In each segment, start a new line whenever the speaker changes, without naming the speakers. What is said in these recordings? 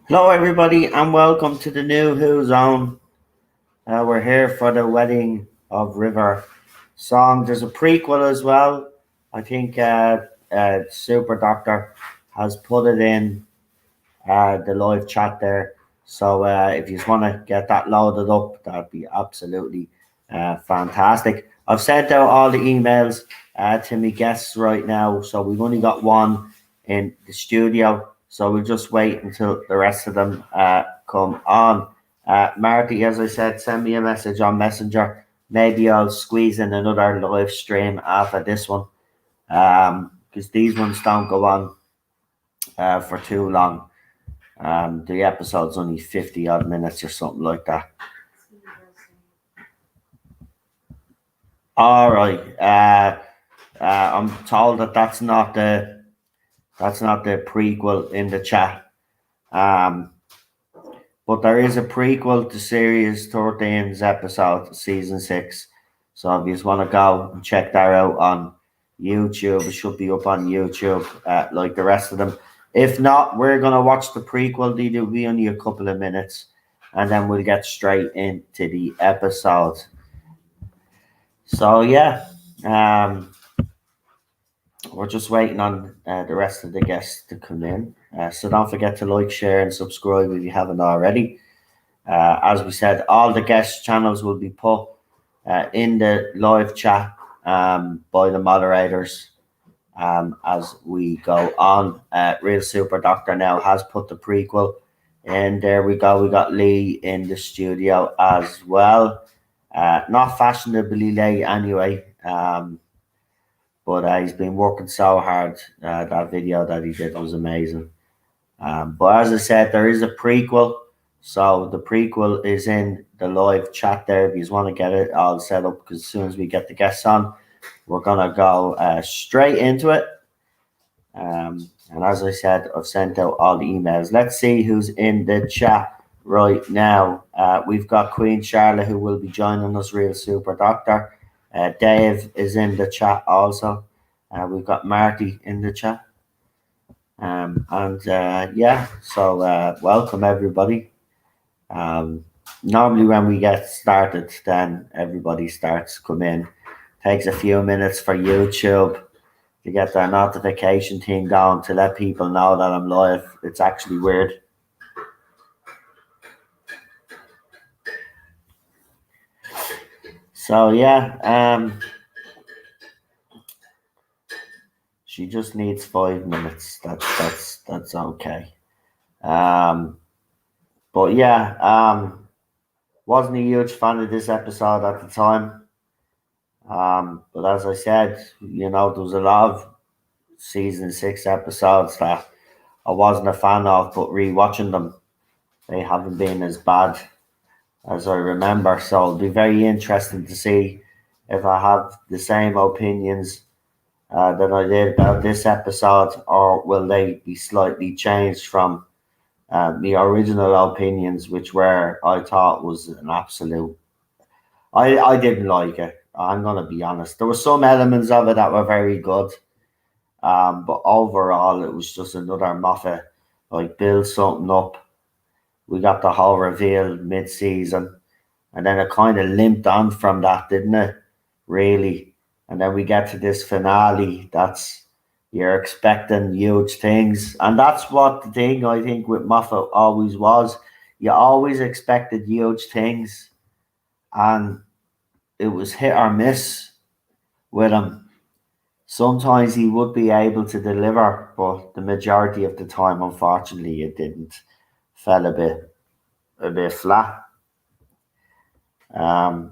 Hello, everybody, and welcome to the new NuWhoZone. We're here for the wedding of River song. There's a prequel as well. I think Super Doctor has put it in the live chat there. So if you just want to get that loaded up, that'd be absolutely fantastic. I've sent out all the emails to my guests right now, so we've only got one in the studio. So we'll just wait until the rest of them come on. Marty, as I said, send me a message on Messenger. Maybe I'll squeeze in another live stream after this one, because these ones don't go on for too long. The episode's only 50 odd minutes or something like that. All right. I'm told that that's not the prequel in the chat. But there is a prequel to Series 13's episode, Season 6. So if you just want to go and check that out on YouTube, it should be up on YouTube like the rest of them. If not, we're going to watch the prequel. It'll be only a couple of minutes, and then we'll get straight into the episode. So, yeah. We're just waiting on the rest of the guests to come in. So don't forget to like, share, and subscribe if you haven't already. As we said, all the guest channels will be put in the live chat by the moderators as we go on. Real Super Doctor now has put the prequel in. There we go. We got Lee in the studio as well. Not fashionably late anyway. But he's been working so hard. That video that he did was amazing. But as I said, there is a prequel. So the prequel is in the live chat there if you want to get it all set up, because as soon as we get the guests on, we're going to go straight into it. And as I said, I've sent out all the emails. Let's see who's in the chat right now. We've got Queen Charlotte, who will be joining us, Real Super Doctor. Dave is in the chat also. We've got Marty in the chat. Yeah, so welcome everybody. Normally when we get started, then everybody starts to come in. Takes a few minutes for YouTube to get their notification thing going to let people know that I'm live. It's actually weird. So yeah, she just needs 5 minutes. That's okay. But yeah, wasn't a huge fan of this episode at the time. But as I said, there was a lot of season 6 episodes that I wasn't a fan of, but rewatching them, they haven't been as bad as I remember. So it'll be very interesting to see if I have the same opinions that I did about this episode, or will they be slightly changed from the original opinions, which I thought was an absolute. I didn't like it. I'm gonna be honest. There were some elements of it that were very good, but overall it was just another Moffat build something up. We got the whole reveal mid-season, and then it kind of limped on from that, didn't it? Really, and then we get to this finale. You're expecting huge things, and that's what the thing I think with Moffat always was. You always expected huge things, and it was hit or miss with him. Sometimes he would be able to deliver, but the majority of the time, unfortunately, it didn't. Fell a bit flat.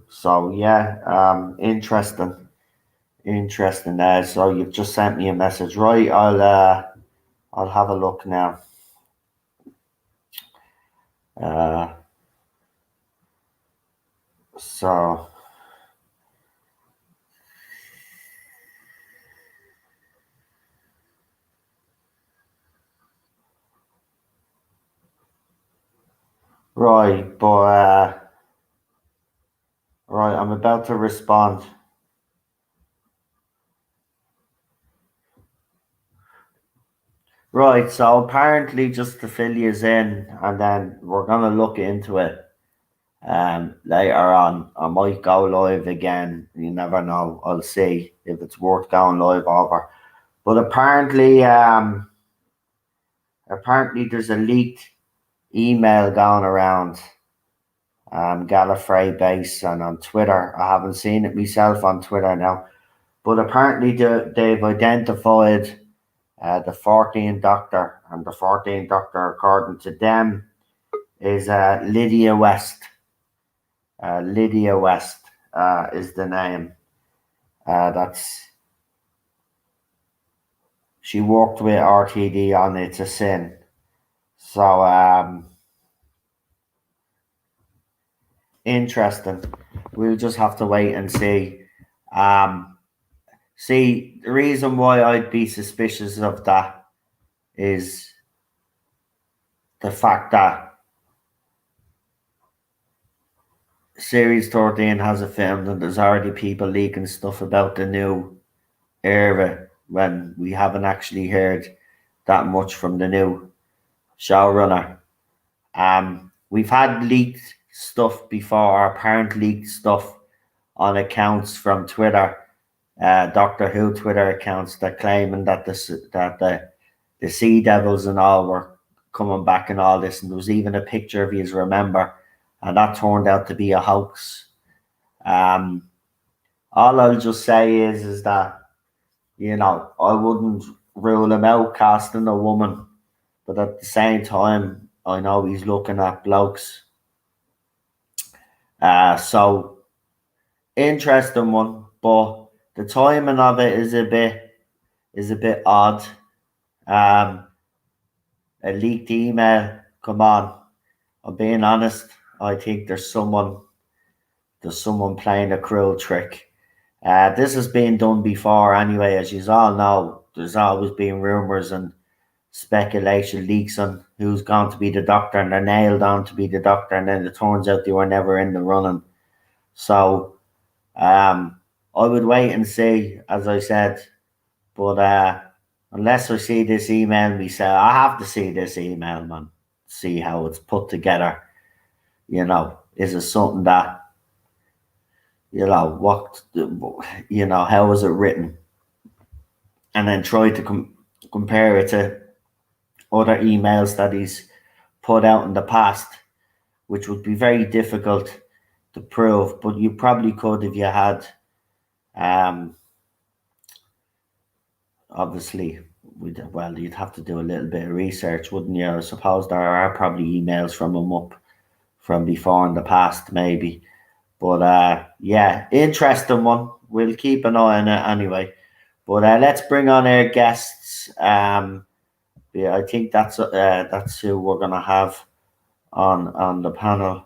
So yeah, interesting. So you've just sent me a message, right? I'll have a look now. Uh, so right, but right, I'm about to respond. Right, so apparently, just to fill you in, and then we're gonna look into it. Later on, I might go live again. You never know. I'll see if it's worth going live over. But apparently, there's a leaked email going around Gallifrey base and on Twitter. I haven't seen it myself on Twitter now, but apparently they've identified the 14th Doctor, and the 14th Doctor, according to them, is Lydia West. Lydia West is the name. That's She worked with RTD on It's a Sin. So interesting. We'll just have to wait and see. Um, See, the reason why I'd be suspicious of that is the fact that Series 13 has a film and there's already people leaking stuff about the new era when we haven't actually heard that much from the new showrunner. We've had leaked stuff before, apparent leaked stuff on accounts from Twitter, Doctor Who Twitter accounts that claiming that the Sea Devils and all were coming back and all this, and there was even a picture of you, remember, and that turned out to be a hoax. Um, all I'll just say is that I wouldn't rule him out casting a woman, but at the same time, I know he's looking at blokes. So interesting one, but the timing of it is a bit odd. Um, a leaked email. Come on, I'm being honest. I think there's someone playing a cruel trick. This has been done before anyway, as you all know. There's always been rumours and speculation, leaks on who's going to be the Doctor, and they're nailed on to be the Doctor, and then it turns out they were never in the running. So I would wait and see, as I said. But unless I see this email myself, I have to see this email, man. See how it's put together. Is it something that what how was it written, and then try to compare it to other emails that he's put out in the past, which would be very difficult to prove. But you probably could if you had, um, obviously, you'd have to do a little bit of research, wouldn't you? I suppose there are probably emails from him up from before in the past, maybe. But yeah, interesting one. We'll keep an eye on it anyway. But let's bring on our guests. Yeah, I think that's who we're gonna have on the panel.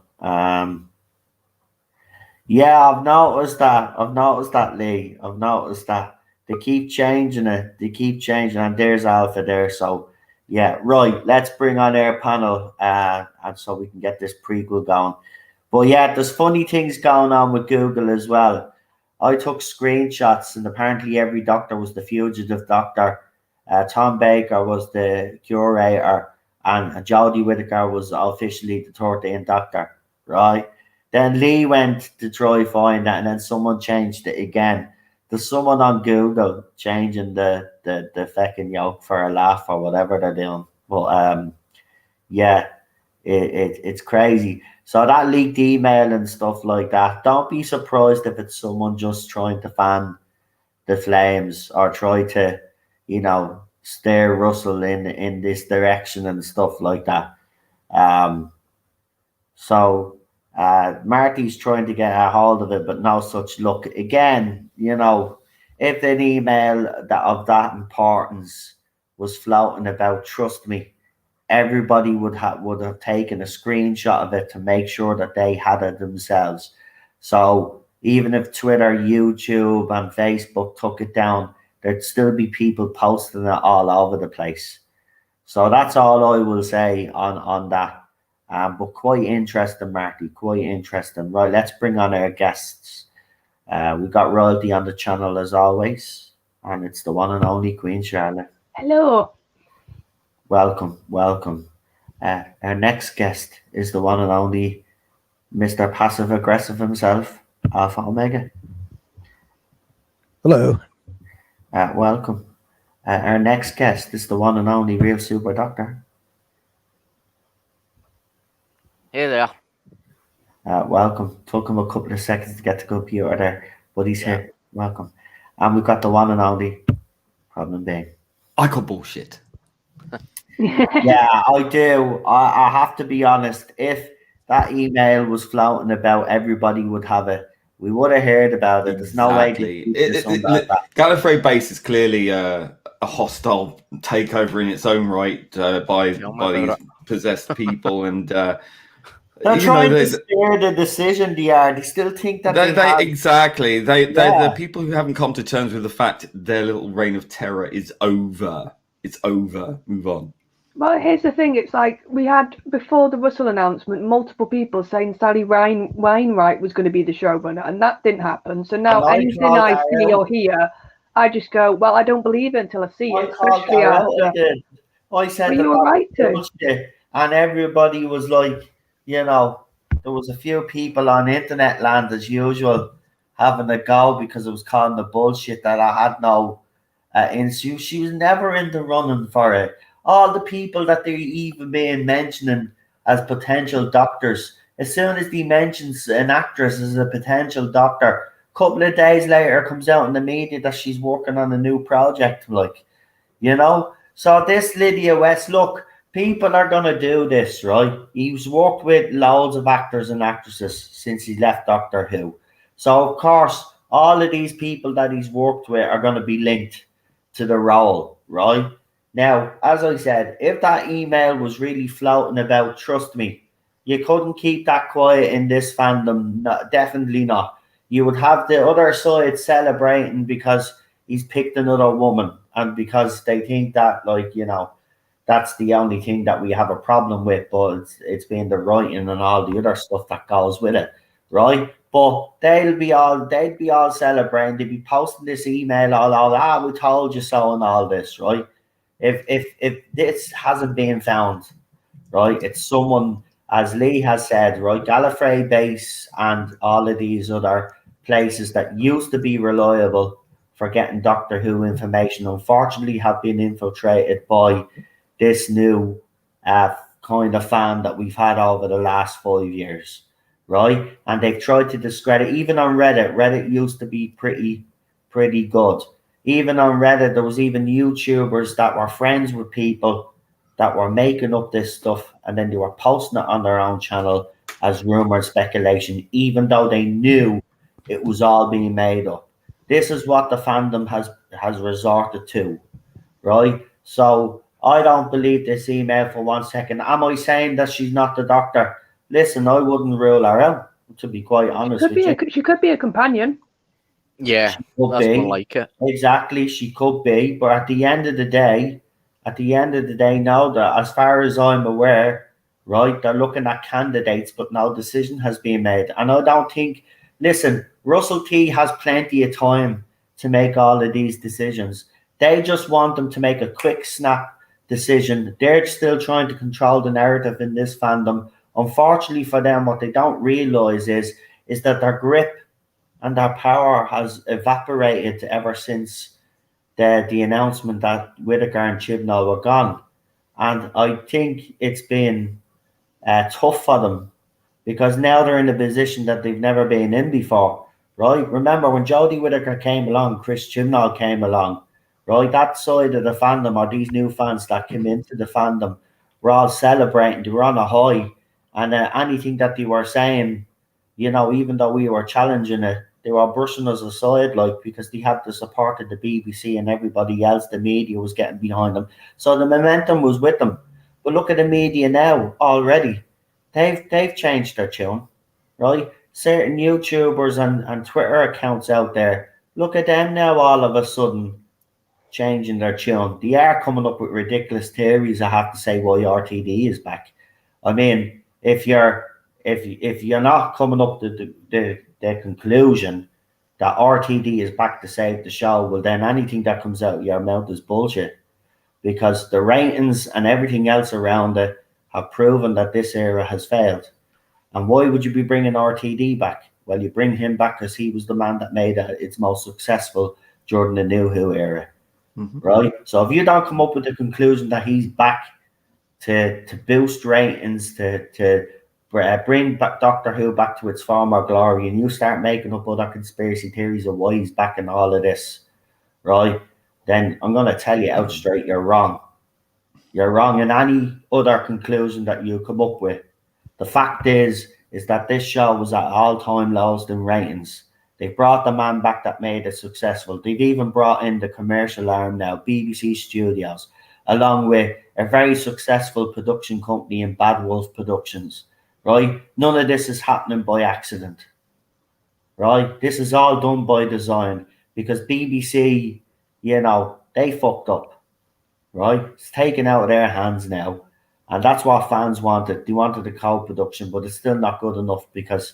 Yeah, I've noticed that. Lee. I've noticed that they keep changing it. They keep changing, and there's Alpha there. So yeah, right. Let's bring on our panel, and so we can get this prequel going. But yeah, there's funny things going on with Google as well. I took screenshots, and apparently every doctor was the fugitive doctor. Tom Baker was the curator, and Jodie Whittaker was officially the 13th doctor, right? Then Lee went to try find that, and then someone changed it again. There's someone on Google changing the fucking yoke for a laugh or whatever they're doing. But yeah, it's crazy. So that leaked email and stuff like that. Don't be surprised if it's someone just trying to fan the flames or try to, steer Russell in this direction and stuff like that. Um, so Marty's trying to get a hold of it, but no such luck. Again, if an email of that importance was floating about, trust me, everybody would have taken a screenshot of it to make sure that they had it themselves. So even if Twitter, YouTube, and Facebook took it down, there'd still be people posting it all over the place. So that's all I will say on that. But quite interesting, Marty. Quite interesting. Right, let's bring on our guests. We got royalty on the channel as always, and it's the one and only Queen Charlotte.
Hello.
Welcome, welcome. Our next guest is the one and only Mr. Passive Aggressive himself, Alpha Omega.
Hello.
Welcome. Our next guest is the one and only Real Super Doctor.
Hey there.
Welcome. Took him a couple of seconds to get the computer there, but he's here. Welcome. And we've got the one and only Problem Being.
I call bullshit.
Yeah, I do. I have to be honest. If that email was floating about, everybody would have it. We would have heard about it. There's no way.
Gallifrey Base is clearly a hostile takeover in its own right by these possessed people, and
they're trying to steer the decision. They still think that
exactly. They're the people who haven't come to terms with the fact their little reign of terror is over. It's over. Move on.
Well, here's the thing. It's like we had, before the Russell announcement, multiple people saying Sally Wainwright was going to be the showrunner, and that didn't happen. So now anything I see or hear, I just go, well, I don't believe it until I see it, especially after.
I said
you were right to.
And everybody was like, there was a few people on internet land, as usual, having a go because it was calling the bullshit that I had no issue. She was never in the running for it. All the people that they're even being mentioning as potential doctors, as soon as they mentions an actress as a potential doctor, a couple of days later comes out in the media that she's working on a new project, So this Lydia West, look, people are going to do this, right? He's worked with loads of actors and actresses since he left Doctor Who. So, of course, all of these people that he's worked with are going to be linked to the role, right? Now, as I said, if that email was really floating about, trust me, you couldn't keep that quiet in this fandom. No, definitely not. You would have the other side celebrating because he's picked another woman and because they think that, that's the only thing that we have a problem with, but it's been the writing and all the other stuff that goes with it, right? But they'd be all celebrating. They'd be posting this email all we told you so and all this, right? If this hasn't been found, right, it's someone, as Lee has said, right, Gallifrey Base and all of these other places that used to be reliable for getting Doctor Who information, unfortunately have been infiltrated by this new kind of fan that we've had over the last 5 years, right? And they've tried to discredit, even on Reddit. Reddit used to be pretty good. Even on Reddit, there was even YouTubers that were friends with people that were making up this stuff, and then they were posting it on their own channel as rumor speculation, even though they knew it was all being made up. This is what the fandom has resorted to, right? So I don't believe this email for 1 second. Am I saying that she's not the Doctor? Listen, I wouldn't rule her out, to be quite honest with you.
She could be a companion.
Yeah, that's more like it.
Exactly, she could be. But at the end of the day, no, that as far as I'm aware, right, they're looking at candidates, but no decision has been made. And I don't think, listen, Russell T has plenty of time to make all of these decisions. They just want them to make a quick snap decision. They're still trying to control the narrative in this fandom. Unfortunately for them, what they don't realize is that their grip and their power has evaporated ever since the announcement that Whittaker and Chibnall were gone. And I think it's been tough for them because now they're in a position that they've never been in before, right? Remember when Jodie Whittaker came along, Chris Chibnall came along, right? That side of the fandom, or these new fans that came into the fandom, were all celebrating. They were on a high, and anything that they were saying, even though we were challenging it, They were brushing us aside, like, because they had the support of the BBC and everybody else. The media was getting behind them, so the momentum was with them. But look at the media now already. They've changed their tune, right? Certain YouTubers and Twitter accounts out there, look at them now all of a sudden changing their tune. They are coming up with ridiculous theories, I have to say, why RTD is back. I mean, if you're not coming up to the conclusion that RTD is back to save the show, well, then anything that comes out of your mouth is bullshit, because the ratings and everything else around it have proven that this era has failed. And why would you be bringing RTD back? Well, you bring him back because he was the man that made it its most successful during the New Who era, right? So if you don't come up with the conclusion that he's back to boost ratings, to bring back Doctor Who back to its former glory, and you start making up other conspiracy theories of why he's back in all of this, right? Then I'm going to tell you out straight, you're wrong. You're wrong in any other conclusion that you come up with. The fact is that this show was at all-time lows in ratings. They've brought the man back that made it successful. They've even brought in the commercial arm now, BBC Studios, along with a very successful production company in Bad Wolf Productions, right? None of this is happening by accident, right? This is all done by design, because BBC, they fucked up, right? It's taken out of their hands now. And that's what fans wanted. They wanted a co-production, but it's still not good enough, because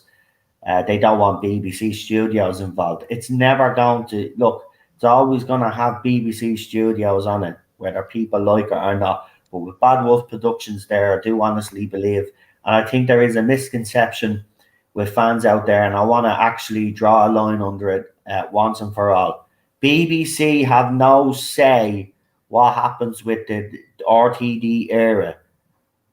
they don't want BBC Studios involved. It's never going to, look, it's always going to have BBC Studios on it, whether people like it or not. But with Bad Wolf Productions there, I do honestly believe, and I think there is a misconception with fans out there, and I want to actually draw a line under it once and for all. BBC have no say what happens with the RTD era.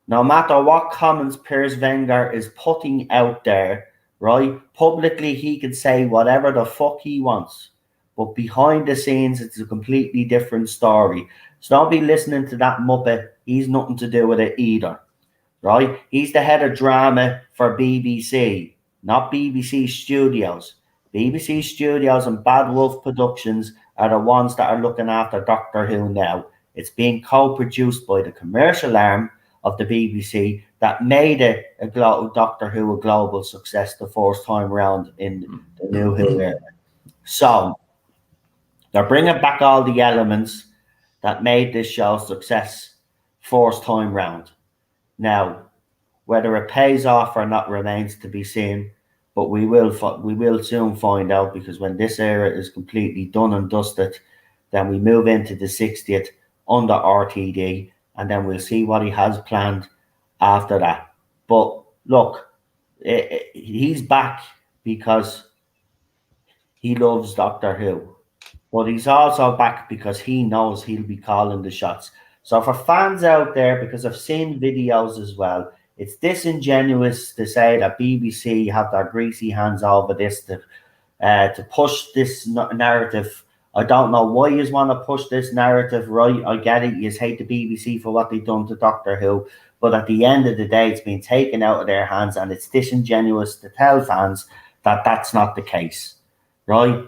No matter what comments Piers Wenger is putting out there, right? Publicly, he can say whatever the fuck he wants. But behind the scenes, it's a completely different story. So don't be listening to that muppet. He's nothing to do with it either, right? He's the head of drama for BBC, not BBC Studios. BBC Studios and Bad Wolf Productions are the ones that are looking after Doctor Who now. It's being co-produced by the commercial arm of the BBC that made it a Doctor Who a global success the first time around in the New Who era. So they're bringing back all the elements that made this show a success first time round. Now, whether it pays off or not remains to be seen, but we will soon find out, because when this era is completely done and dusted, then we move into the 60th under RTD, and then we'll see what he has planned after that. But look, he's back because he loves Doctor Who. But he's also back because he knows he'll be calling the shots. So for fans out there, because I've seen videos as well, it's disingenuous to say that BBC have their greasy hands over this to push this narrative. I don't know why you want to push this narrative, right? I get it. You hate the BBC for what they've done to Doctor Who. But at the end of the day, it's been taken out of their hands, and it's disingenuous to tell fans that that's not the case, right?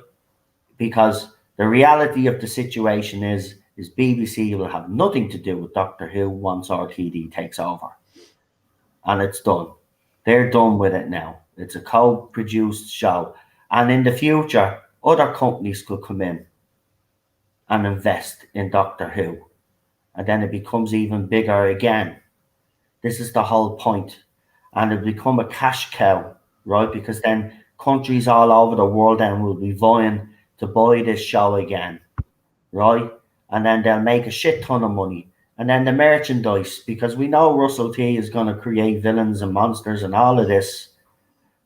Because the reality of the situation is BBC will have nothing to do with Doctor Who once RTD takes over. And it's done. They're done with it now. It's a co-produced show. And in the future, other companies could come in and invest in Doctor Who. And then it becomes even bigger again. This is the whole point. And it'll become a cash cow, right? Because then countries all over the world then will be vying to buy this show again, right? And then they'll make a shit ton of money. And then the merchandise, because we know Russell T is going to create villains and monsters and all of this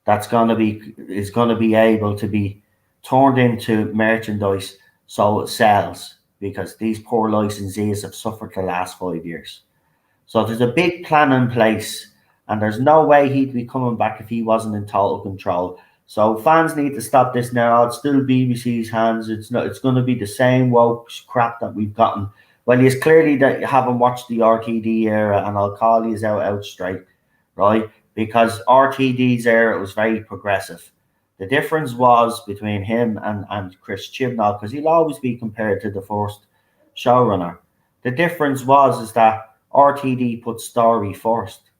is going to be able to be turned into merchandise so it sells, because these poor licensees have suffered the last 5 years. So there's a big plan in place, and there's no way he'd be coming back if he wasn't in total control. So fans need to stop this now. It's still BBC's hands. It's going to be the same woke crap that we've gotten. Well, it's clearly that you haven't watched the RTD era, and I'll call you out straight, right? Because RTD's era was very progressive. The difference was between him and Chris Chibnall, because he'll always be compared to the first showrunner. The difference is that RTD put story first,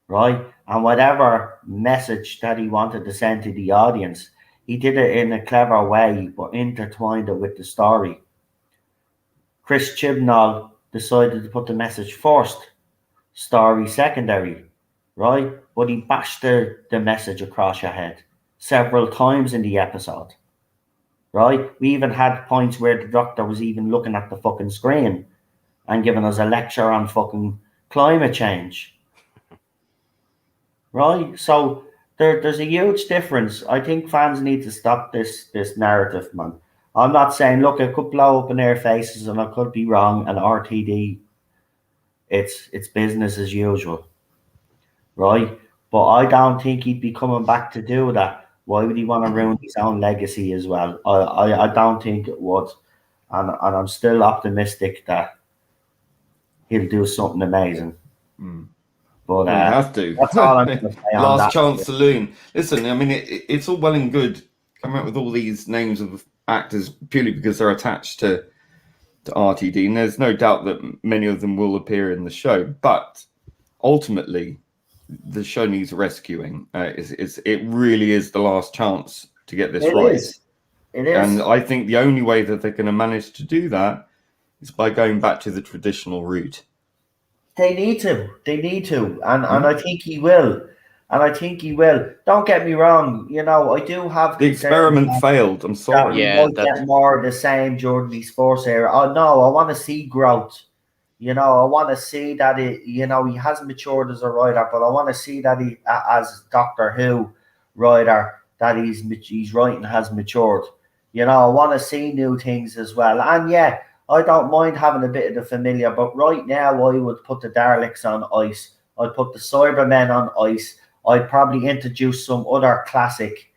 right? And whatever message that he wanted to send to the audience, he did it in a clever way, but intertwined it with the story. Chris Chibnall decided to put the message first, story secondary, right? But he bashed the message across your head several times in the episode, right? We even had points where the Doctor was even looking at the fucking screen and giving us a lecture on fucking climate change, right? So there's a huge difference. I think fans need to stop this narrative, man. I'm not saying, look, it could blow up in their faces and I could be wrong, and RTD, it's business as usual, right? But I don't think he'd be coming back to do that. Why would he want to ruin his own legacy as well? I don't think it would. And I'm still optimistic that he'll do something amazing. But
you have to.
That's all I'm going to say on
Last
that.
chance saloon. Listen, I mean, it's all well and good coming up with all these names of actors purely because they're attached to RTD, and there's no doubt that many of them will appear in the show. But ultimately, the show needs rescuing. It really is the last chance to get this right.
It is.
And I think the only way that they're going to manage to do that is by going back to the traditional route.
They need to. And I think he will. Don't get me wrong. You know, I do have
the experiment failed. I'm sorry.
Yeah, get more of the same during these first era. Oh no, I want to see growth. You know, I want to see that he hasn't matured as a writer, but I want to see that he, as Doctor Who writer, that his writing has matured. You know, I want to see new things as well. And yeah, I don't mind having a bit of the familiar, but right now I would put the Daleks on ice. I'd put the Cybermen on ice. I'd probably introduce some other classic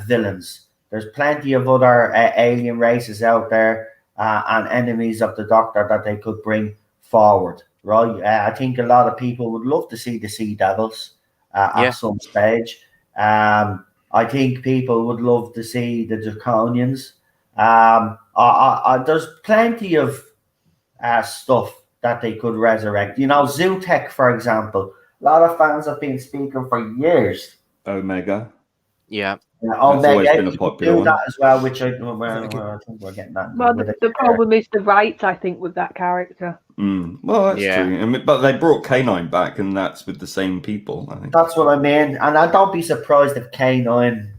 villains. There's plenty of other alien races out there and enemies of the Doctor that they could bring forward, right? I think a lot of people would love to see the Sea Devils at some stage. I think people would love to see the Draconians. There's plenty of stuff that they could resurrect. You know, Zootech, for example. A lot of fans have been speaking for years.
Omega.
Yeah.
Omega,
been a popular one.
That as well, which I think we're getting that.
Well, the problem is the rights, I think, with that character.
Well, that's true. I mean, but they brought K9 back, and that's with the same people, I think.
That's what I mean. And I don't be surprised if K9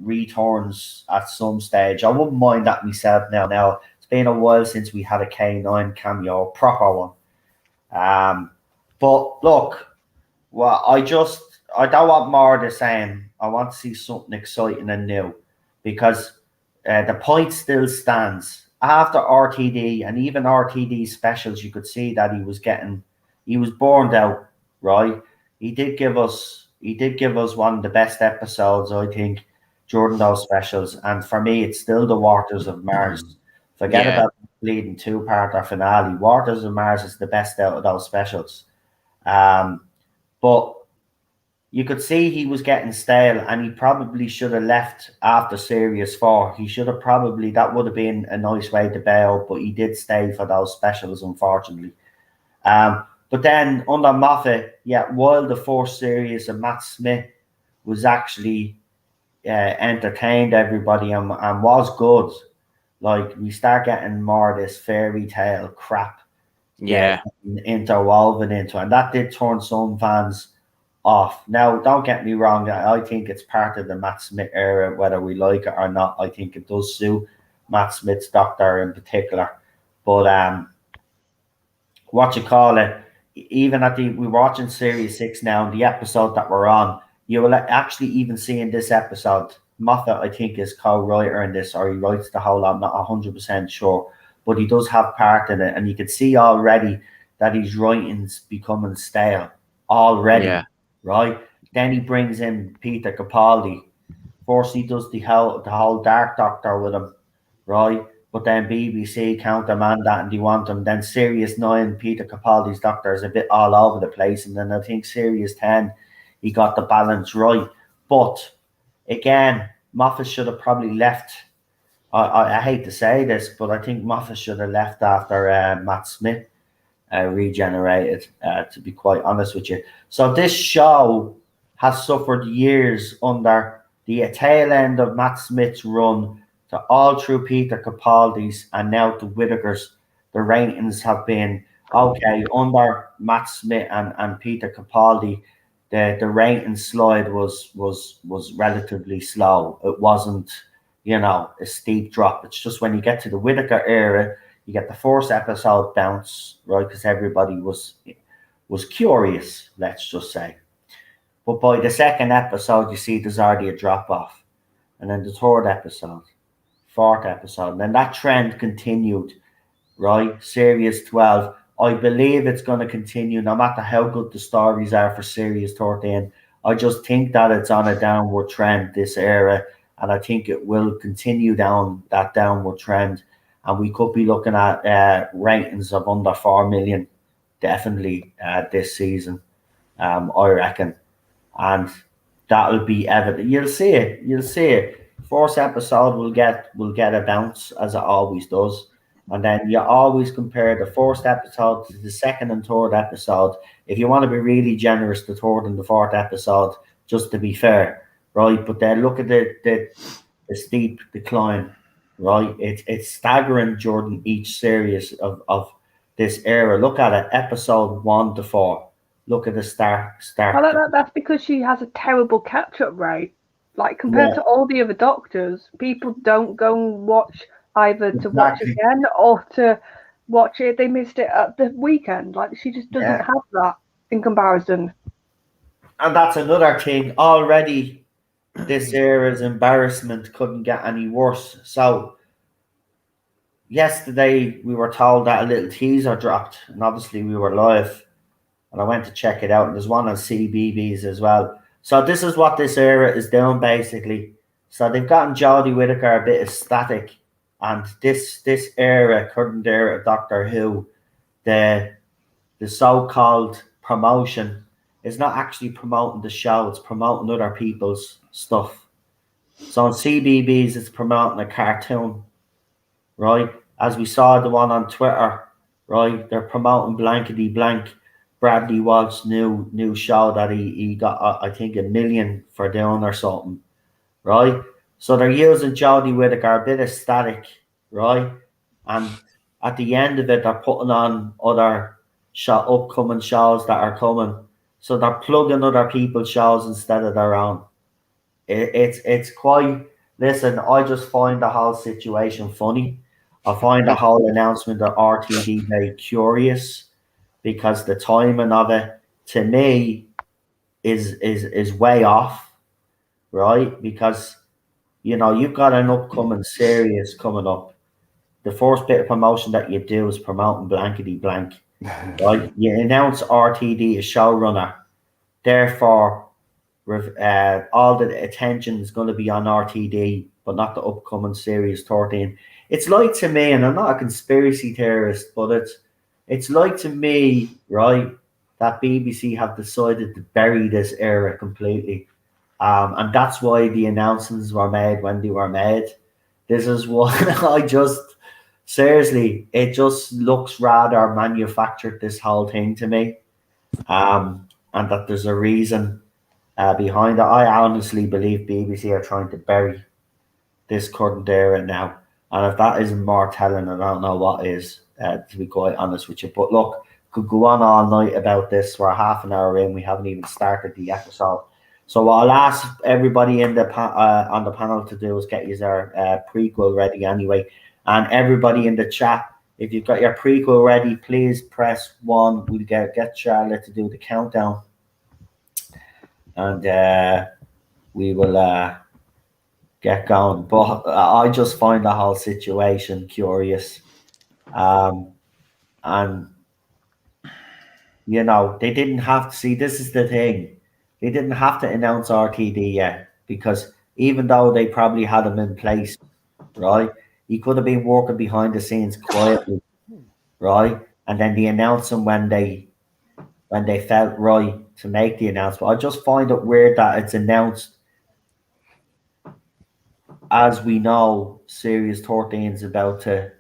returns at some stage. I wouldn't mind that myself now. Now, it's been a while since we had a K9 cameo, a proper one. But look, well, I don't want more of the same. I want to see something exciting and new, because the point still stands. After RTD and even RTD specials, you could see that he was burned out, right? He did give us one of the best episodes, I think, during those specials. And for me, it's still the Waters of Mars. Forget about the bleeding two-parter finale. Waters of Mars is the best out of those specials. But you could see he was getting stale, and he probably should have left after Series 4. He should have that would have been a nice way to bail, but he did stay for those specials, unfortunately. But then under Moffat, while the first series of Matt Smith was actually entertained everybody and was good, like, we start getting more of this fairy tale crap interwoven into it, and that did turn some fans off. Now, don't get me wrong, I think it's part of the Matt Smith era, whether we like it or not. I think it does suit Matt Smith's Doctor in particular. But even we're watching Series 6 now, the episode that we're on, you will actually even see in this episode, Moffat, I think, is co-writer in this, or he writes the whole lot. I'm not 100% sure, but he does have part in it, and you can see already that his writing's becoming stale already. Yeah. Right, then he brings in Peter Capaldi. First, he does the whole Dark Doctor with him, right? But then BBC countermand that, and they want him. Then Series 9, Peter Capaldi's Doctor is a bit all over the place, and then I think Series 10, he got the balance right. But again, Moffat should have probably left. I hate to say this, but I think Moffat should have left after Matt Smith regenerated, to be quite honest with you. So this show has suffered years under the tail end of Matt Smith's run to all through Peter Capaldi's and now to Whittaker's. The ratings have been okay under Matt Smith and Peter Capaldi. The rating slide was relatively slow. It wasn't, a steep drop. It's just when you get to the Whittaker era, you get the first episode bounce, right? Because everybody was curious, let's just say. But by the second episode, you see there's already a drop off, and then the third episode, fourth episode, and then that trend continued, right? Series 12. I believe it's going to continue no matter how good the stories are for Series 13. I just think that it's on a downward trend this era, and I think it will continue down that downward trend. And we could be looking at ratings of under 4 million, definitely this season, I reckon. And that'll be evident. You'll see it. First episode will get a bounce, as it always does. And then you always compare the first episode to the second and third episode. If you want to be really generous, the third and the fourth episode, just to be fair, right? But then look at the steep decline, right? It's staggering during each series of this era. Look at it, episode 1 to 4. Look at the start.
Well, that's because she has a terrible catch-up rate. Like, compared to all the other doctors, people don't go and watch either to watch again or to watch it. They missed it at the weekend. Like, she just doesn't have that in comparison.
And that's another thing. Already, this era's embarrassment couldn't get any worse. So, yesterday we were told that a little teaser dropped, and obviously we were live, and I went to check it out, and there's one on CBBS as well. So this is what this era is doing, basically. So they've gotten Jodie Whittaker a bit ecstatic, and this era, current era of Doctor Who, the so-called promotion is not actually promoting the show, it's promoting other people's stuff. So on CBBS, it's promoting a cartoon, right? As we saw the one on Twitter, right? They're promoting blankety blank Bradley Walsh's new show that he got, I think, $1 million for doing or something, right? So they're using Jodie Whittaker, a bit of static, right? And at the end of it, they're putting on other upcoming shows that are coming. So they're plugging other people's shows instead of their own. It's quite. Listen, I just find the whole situation funny. I find the whole announcement of RTD very curious, because the timing of it, to me, is way off, right? Because, you've got an upcoming series coming up. The first bit of promotion that you do is promoting blankety blank, right? You announce RTD as showrunner. Therefore, all the attention is going to be on RTD, but not the upcoming Series 13. It's like, to me, and I'm not a conspiracy theorist, but it's like, to me, right, that BBC have decided to bury this era completely. And that's why the announcements were made when they were made. This is what seriously, it just looks rather manufactured, this whole thing, to me. And that there's a reason behind it. I honestly believe BBC are trying to bury this current era now. And if that isn't more telling, I don't know what is, to be quite honest with you. But look, could go on all night about this. We're half an hour in. We haven't even started the episode. So what I'll ask everybody in the on the panel to do is get you their prequel ready anyway. And everybody in the chat, if you've got your prequel ready, please press 1. We'll get Charlotte to do the countdown. And we will get going. But I just find the whole situation curious. And they didn't have to see, this is the thing, they didn't have to announce RTD yet, because even though they probably had him in place, right, he could have been working behind the scenes quietly, right, and then they announced him when they felt right to make the announcement. I just find it weird that it's announced as we know, Series 13 is about to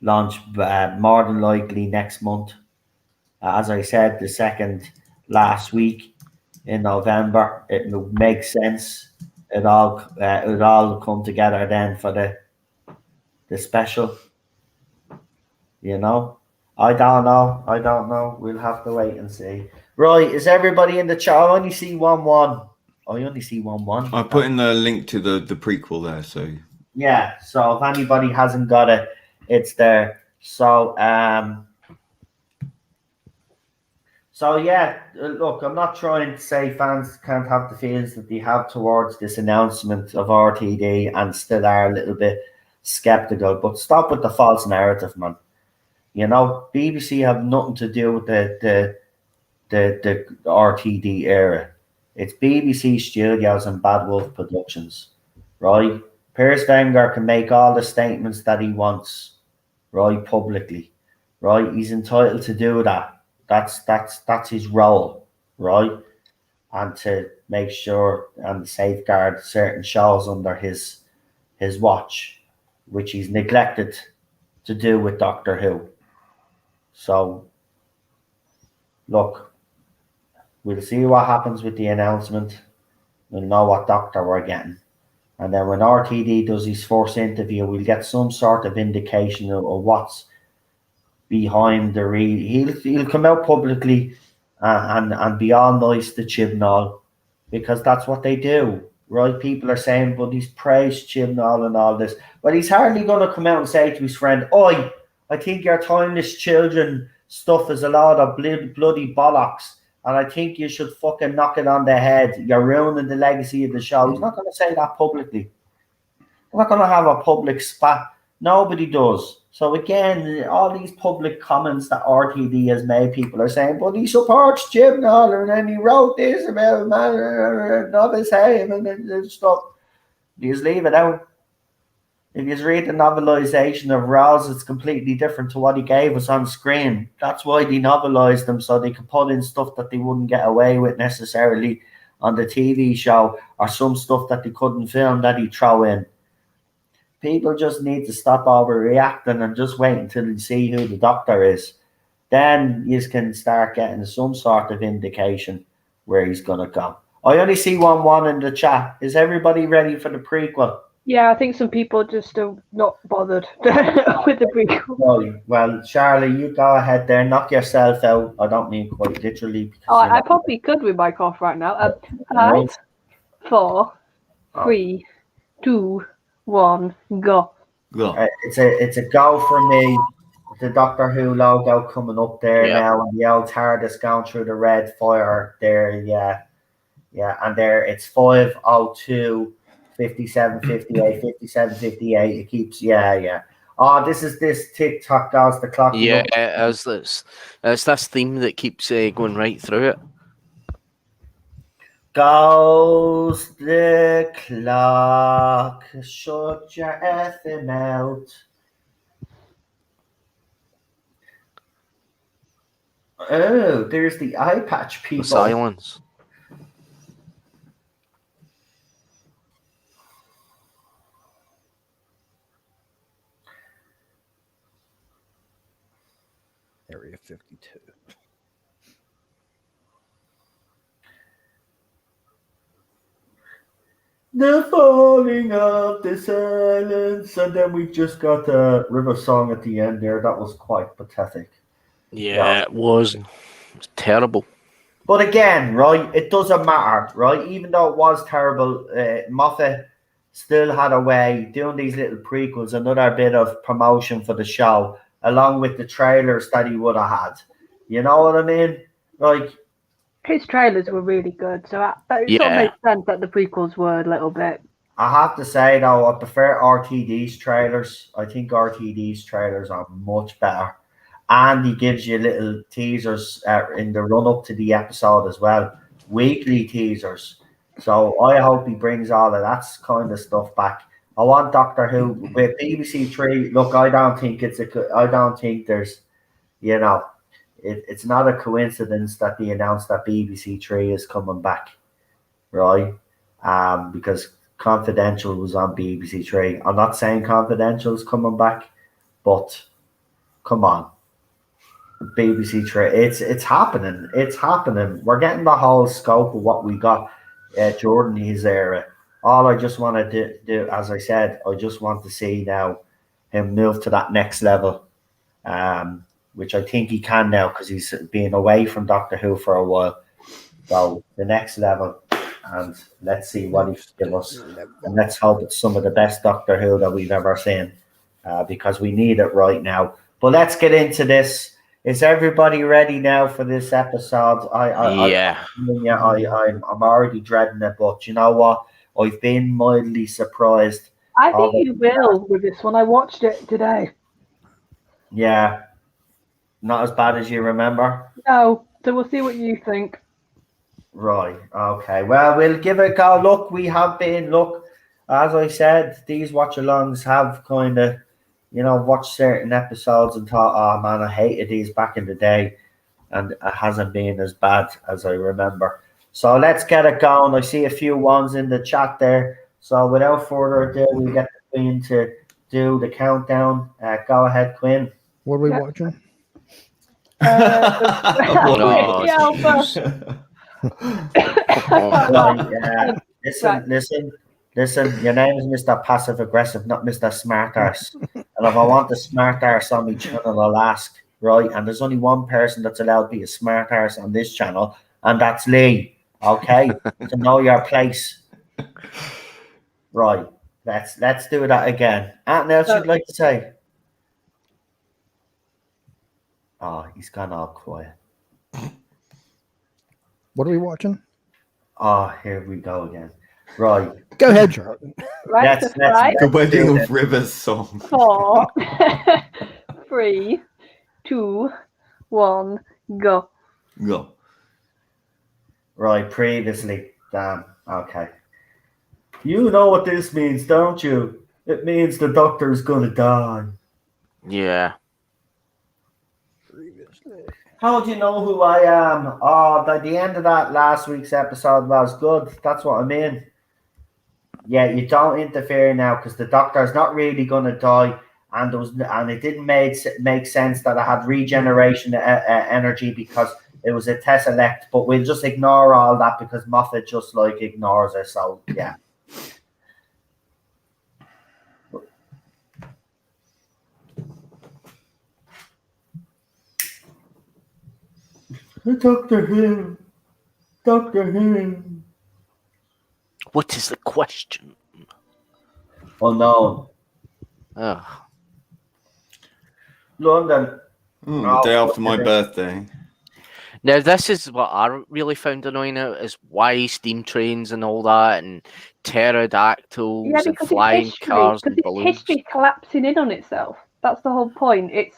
launch more than likely next month. As I said, the second last week in November, it makes sense. It all come together then for the special. You know, I don't know. We'll have to wait and see. Right, is everybody in the chat? I only see 1-1. I only see 1-1.
I put in the link to the prequel there, so
yeah. So if anybody hasn't got it, it's there. So yeah, look, I'm not trying to say fans can't have the feelings that they have towards this announcement of RTD and still are a little bit skeptical, but stop with the false narrative, man. You know, BBC have nothing to do with the RTD era. It's BBC Studios and Bad Wolf Productions, right? Piers Wenger can make all the statements that he wants, right, publicly, right? He's entitled to do that. That's his role, right? And to make sure and safeguard certain shows under his watch, which he's neglected to do with Doctor Who. So, look, we'll see what happens with the announcement. We'll know what doctor we're getting. And then when RTD does his first interview, we'll get some sort of indication of what's behind the he'll come out publicly and be all nice to Chibnall, because that's what they do, right? People are saying, but he's praised Chibnall and all this. But he's hardly going to come out and say to his friend, "Oi, I think your timeless children stuff is a lot of bloody bollocks, and I think you should fucking knock it on the head. You're ruining the legacy of the show." He's not going to say that publicly. We're not going to have a public spat. Nobody does. So again, all these public comments that RTD has made, people are saying, but he supports Jim Noller, and then he wrote this about Novice Haim and stuff. You just leave it out. If you read the novelization of Rouse, it's completely different to what he gave us on screen. That's why they novelized them, so they could put in stuff that they wouldn't get away with necessarily on the TV show, or some stuff that they couldn't film that he'd throw in. People just need to stop overreacting and just wait until you see who the doctor is. Then you can start getting some sort of indication where he's going to go. I only see 1-1 in the chat. Is everybody ready for the prequel?
Yeah, I think some people just are not bothered with the prequel.
Well, Charlie, you go ahead there. Knock yourself out. I don't mean quite literally.
I probably could with my cough right now. 5, 4, 3, 2, 1, go.
It's a go for me. The Doctor Who logo coming up there now, and the old TARDIS going through the red fire there. Yeah, and there it's 5:02, 57, 58, 57, 58. It keeps, Oh, this TikTok goes the clock.
Yeah, it's this theme that keeps going right through it.
Goes the clock, shut your effing mouth. Oh, there's the eye patch people.
The silence.
Area 52.
The falling of the silence, and then we just got the river song at the end there. That was quite pathetic.
Yeah, it was. It was terrible.
But again, right, it doesn't matter, right? Even though it was terrible, Moffat still had a way doing these little prequels, another bit of promotion for the show, along with the trailers that he would have had. You know what I mean? Like,
his trailers were really good, so it sort of makes sense that the prequels were a little bit.
I have to say, though, I prefer RTD's trailers. I think RTD's trailers are much better. And he gives you little teasers in the run-up to the episode as well. Weekly teasers. So I hope he brings all of that kind of stuff back. I want Doctor Who with BBC Three. Look, I don't think there's, it's not a coincidence that they announced that BBC Three is coming back, right? Because Confidential was on BBC Three. I'm not saying Confidential's coming back, but come on, BBC Three. It's happening. It's happening. We're getting the whole scope of what we got. Jordan, his era. All I just want to do, as I said, I just want to see now him move to that next level, which I think he can now because he's been away from Doctor Who for a while. So the next level, and let's see what he can give us. And let's hope it's some of the best Doctor Who that we've ever seen, because we need it right now. But let's get into this. Is everybody ready now for this episode? I'm already dreading it, but you know what? I've been mildly surprised.
I think you will with this one. I watched it today.
Yeah. Not as bad as you remember?
No. So we'll see what you think.
Right. Okay. Well, we'll give it a go. Look, as I said, these watch-alongs have kind of, watched certain episodes and thought, oh man, I hated these back in the day. And it hasn't been as bad as I remember. So let's get it going. I see a few ones in the chat there. So without further ado, we get Queen to do the countdown. Go ahead, Quinn.
What are we watching?
Listen. Your name is Mr. Passive Aggressive, not Mr. Smart Arse. And if I want the smart arse on my channel, I'll ask, right? And there's only one person that's allowed to be a smart arse on this channel, and that's Lee. Okay, to know your place. Right. Let's do that again. Anything else you'd like to say? Oh, he's gone all quiet.
What are we watching?
Oh, here we go again. Right.
Go ahead, Charlie.
Right.
The Wedding of Rivers song.
4, 3, 2, 1, go.
Go.
Right, previously. Damn. Okay. You know what this means, don't you? It means the Doctor's gonna die.
Yeah.
How do you know who I am? Oh, the end of that last week's episode was good. That's what I mean. Yeah, you don't interfere now because the Doctor's not really gonna die, and it didn't make sense that I had regeneration energy because it was a tessellect. But we'll just ignore all that because Moffat just ignores it. So yeah. Doctor Who.
What is the question?
Unknown.
Oh.
London.
The day after my birthday.
Now, this is what I really found annoying is why steam trains and all that, and pterodactyls and flying cars and balloons.
It's history collapsing in on itself. That's the whole point.
I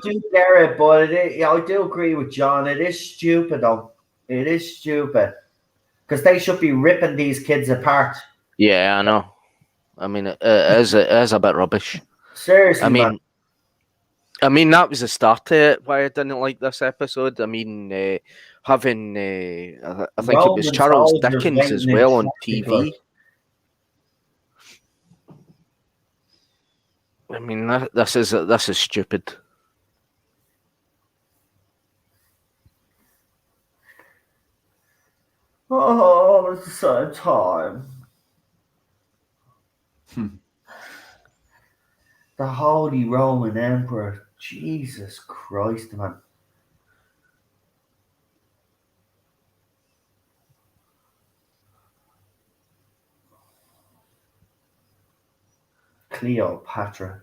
do get it, but I do agree with John. It is stupid, though. It is stupid. Because they should be ripping these kids apart.
Yeah, I know. I mean, it is a bit rubbish.
Seriously,
I mean, that was the start of it, why I didn't like this episode. I mean, having, I think it was Charles Dickens as well on TV. I mean, this is stupid.
Oh, at the same time. The Holy Roman Emperor. Jesus Christ, man. Cleopatra.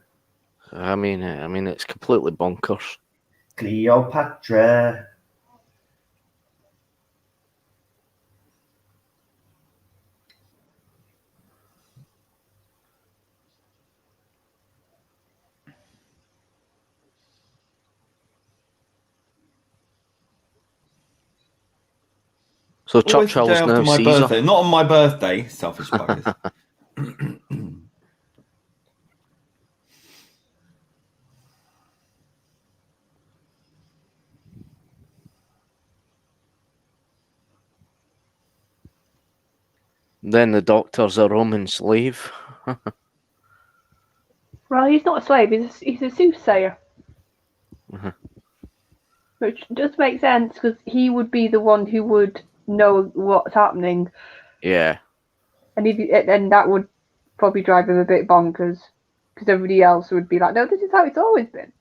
I mean, it's completely bonkers.
Cleopatra.
So Churchill's now
my
Caesar.
birthday. Not on my birthday, selfish buggers.
Then the Doctor's a Roman slave.
Well, he's not a slave. He's a soothsayer.
Mhm.
Which does make sense because he would be the one who would know what's happening.
Yeah.
And that would probably drive him a bit bonkers because everybody else would be like, no, this is how it's always been.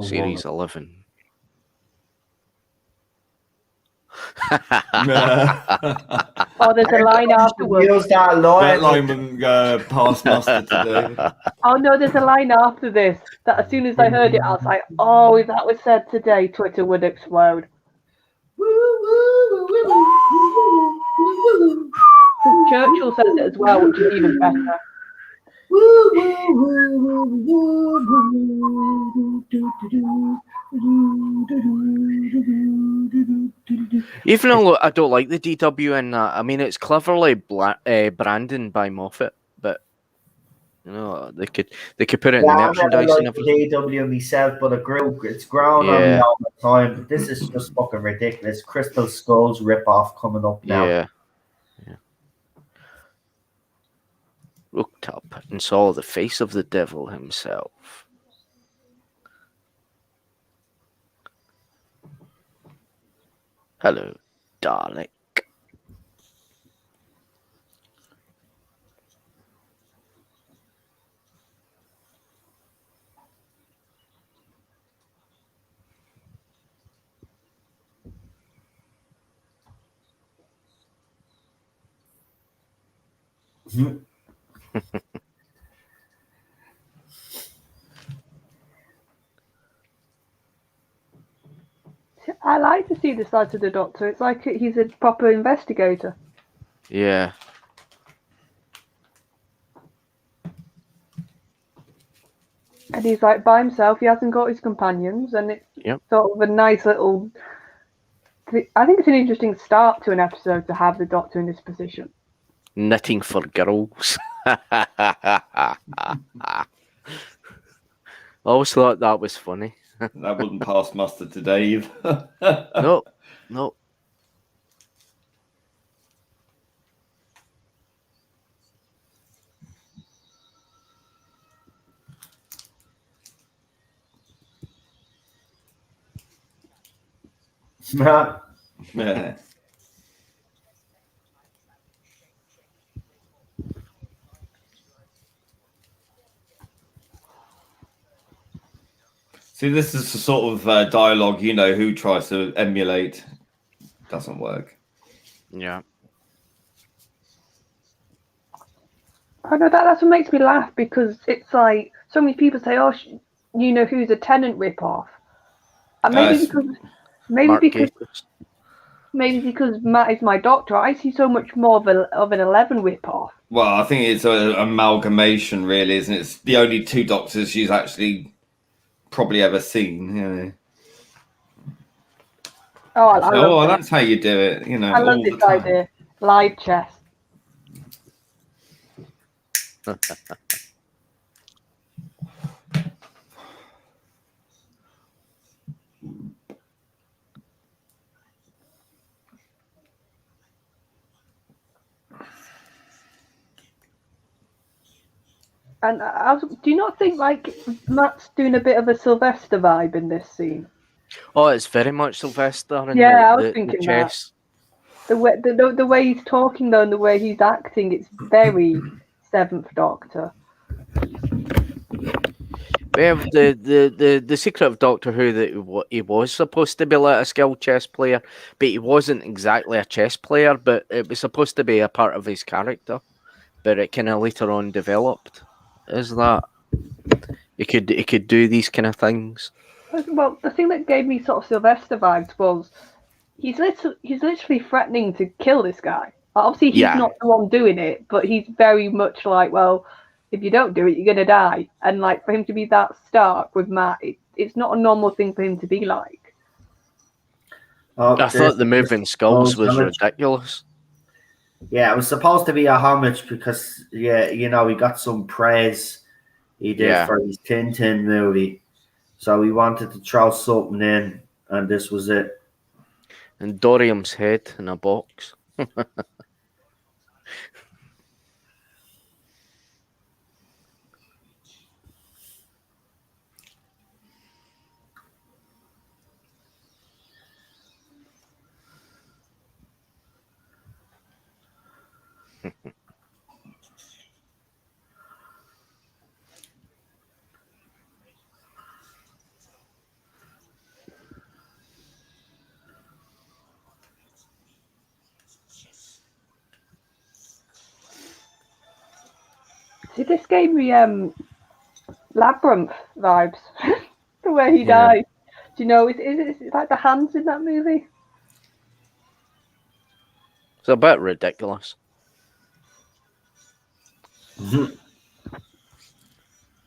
Series 11.
Oh, there's a line afterwards.
Use that line.
That line wouldn't pass muster today.
Oh no, there's a line after this that as soon as I heard it, I was like, oh, if that was said today, Twitter would explode. Churchill says it as well, which is even better.
Even though I don't like the DW in that, I mean, it's cleverly branding by Moffat, but you know they could put it in merchandise and everything.
DW myself, but it's grown on me all the time. But this is just fucking ridiculous. Crystal Skulls ripoff coming up now.
Yeah. Looked up and saw the face of the devil himself. Hello, Dalek.
I like to see the side of the Doctor. It's like he's a proper investigator.
Yeah.
And he's like by himself. He hasn't got his companions, and it's sort of a nice little. I think it's an interesting start to an episode to have the Doctor in this position.
Knitting for girls. I always thought that was funny.
That wouldn't pass muster today either.
No.
Yeah. See, this is the sort of dialogue, who tries to emulate. Doesn't work.
Yeah.
I know that's what makes me laugh because it's like so many people say, "Oh, who's a Tennant ripoff?" And maybe because Matt is my Doctor, I see so much more of an 11 ripoff.
Well, I think it's an amalgamation, really, isn't it? It's the only two Doctors she's actually probably ever seen.
Oh,
that's how you do it.
I love this idea. Live chess. And do you not think like Matt's doing a bit of a Sylvester vibe in this scene?
Oh, it's very much Sylvester.
I was thinking that. The way he's talking though, and the way he's acting, it's very Seventh Doctor.
The secret of Doctor Who that he was supposed to be like a skilled chess player, but he wasn't exactly a chess player. But it was supposed to be a part of his character. But it kind of later on developed as that he could do these kind of things.
Well, the thing that gave me sort of Sylvester vibes was he's literally threatening to kill this guy. Obviously, he's not the one doing it, but he's very much like, well, if you don't do it, you're gonna die. And like for him to be that stark with Matt, it's not a normal thing for him to be like.
I thought the moving skulls was ridiculous.
Yeah, it was supposed to be a homage because, yeah, you know, he got some praise he did
Yeah.
for his Tintin movie. So he wanted to throw something in, and this was it.
And Dorium's head in a box.
See, this gave me Labyrinth vibes. The way he
Yeah.
died. Do you know, is it like the hands in that movie?
It's a bit ridiculous.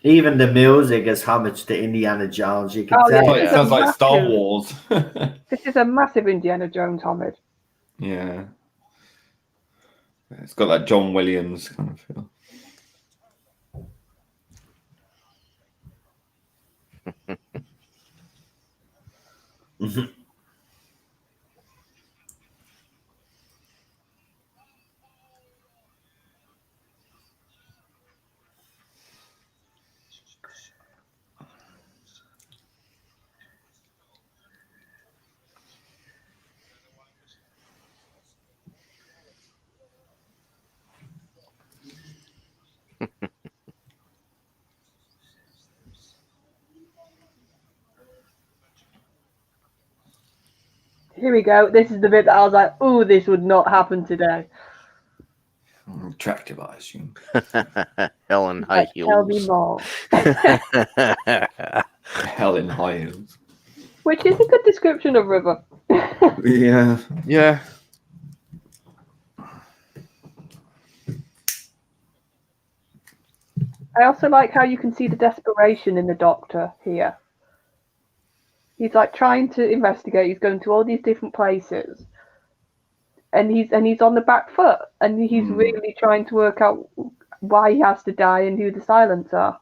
Even the music is homage to Indiana Jones. You can
Oh, yeah.
tell.
It sounds like Star Wars.
This is a massive Indiana Jones homage.
Yeah. It's got that John Williams kind of feel.
Here we go. This is the bit that I was like, "Ooh, this would not happen today."
Attractive, I assume.
Helen High Heels.
Tell me more.
Hell in high heels.
Which is a good description of River.
Yeah.
Yeah.
I also like how you can see the desperation in the Doctor here. He's like trying to investigate. He's going to all these different places, and he's on the back foot, and he's really trying to work out why he has to die and who the Silents are.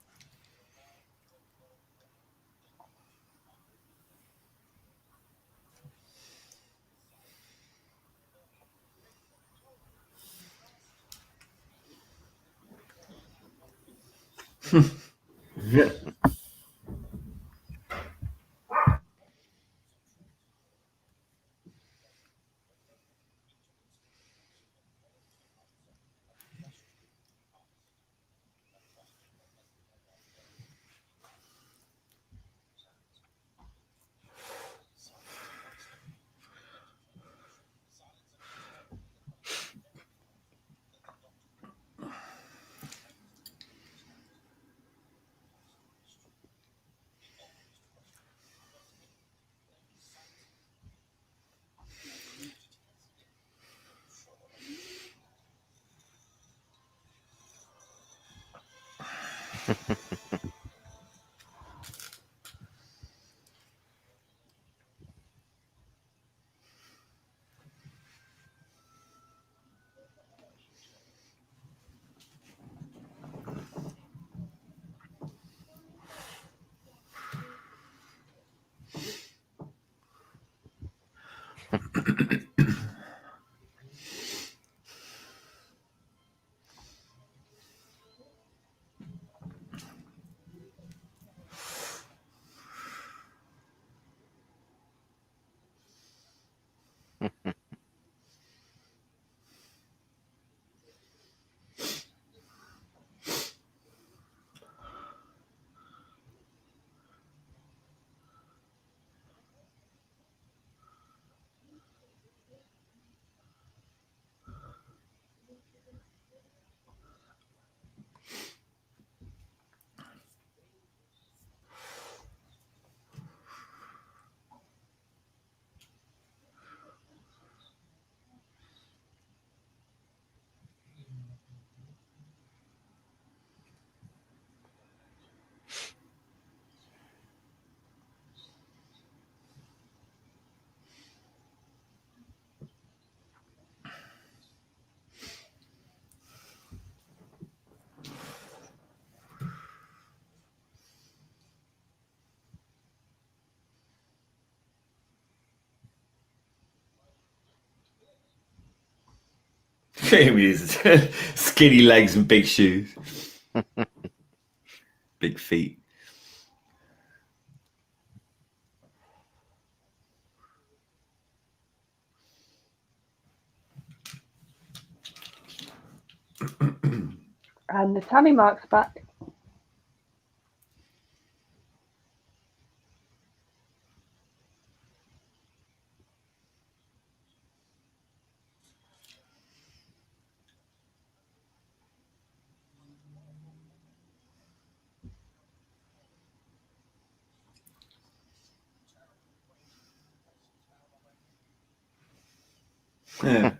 Him with his skinny legs and big shoes. Big feet.
And the Tammy Mark's back.
Yeah.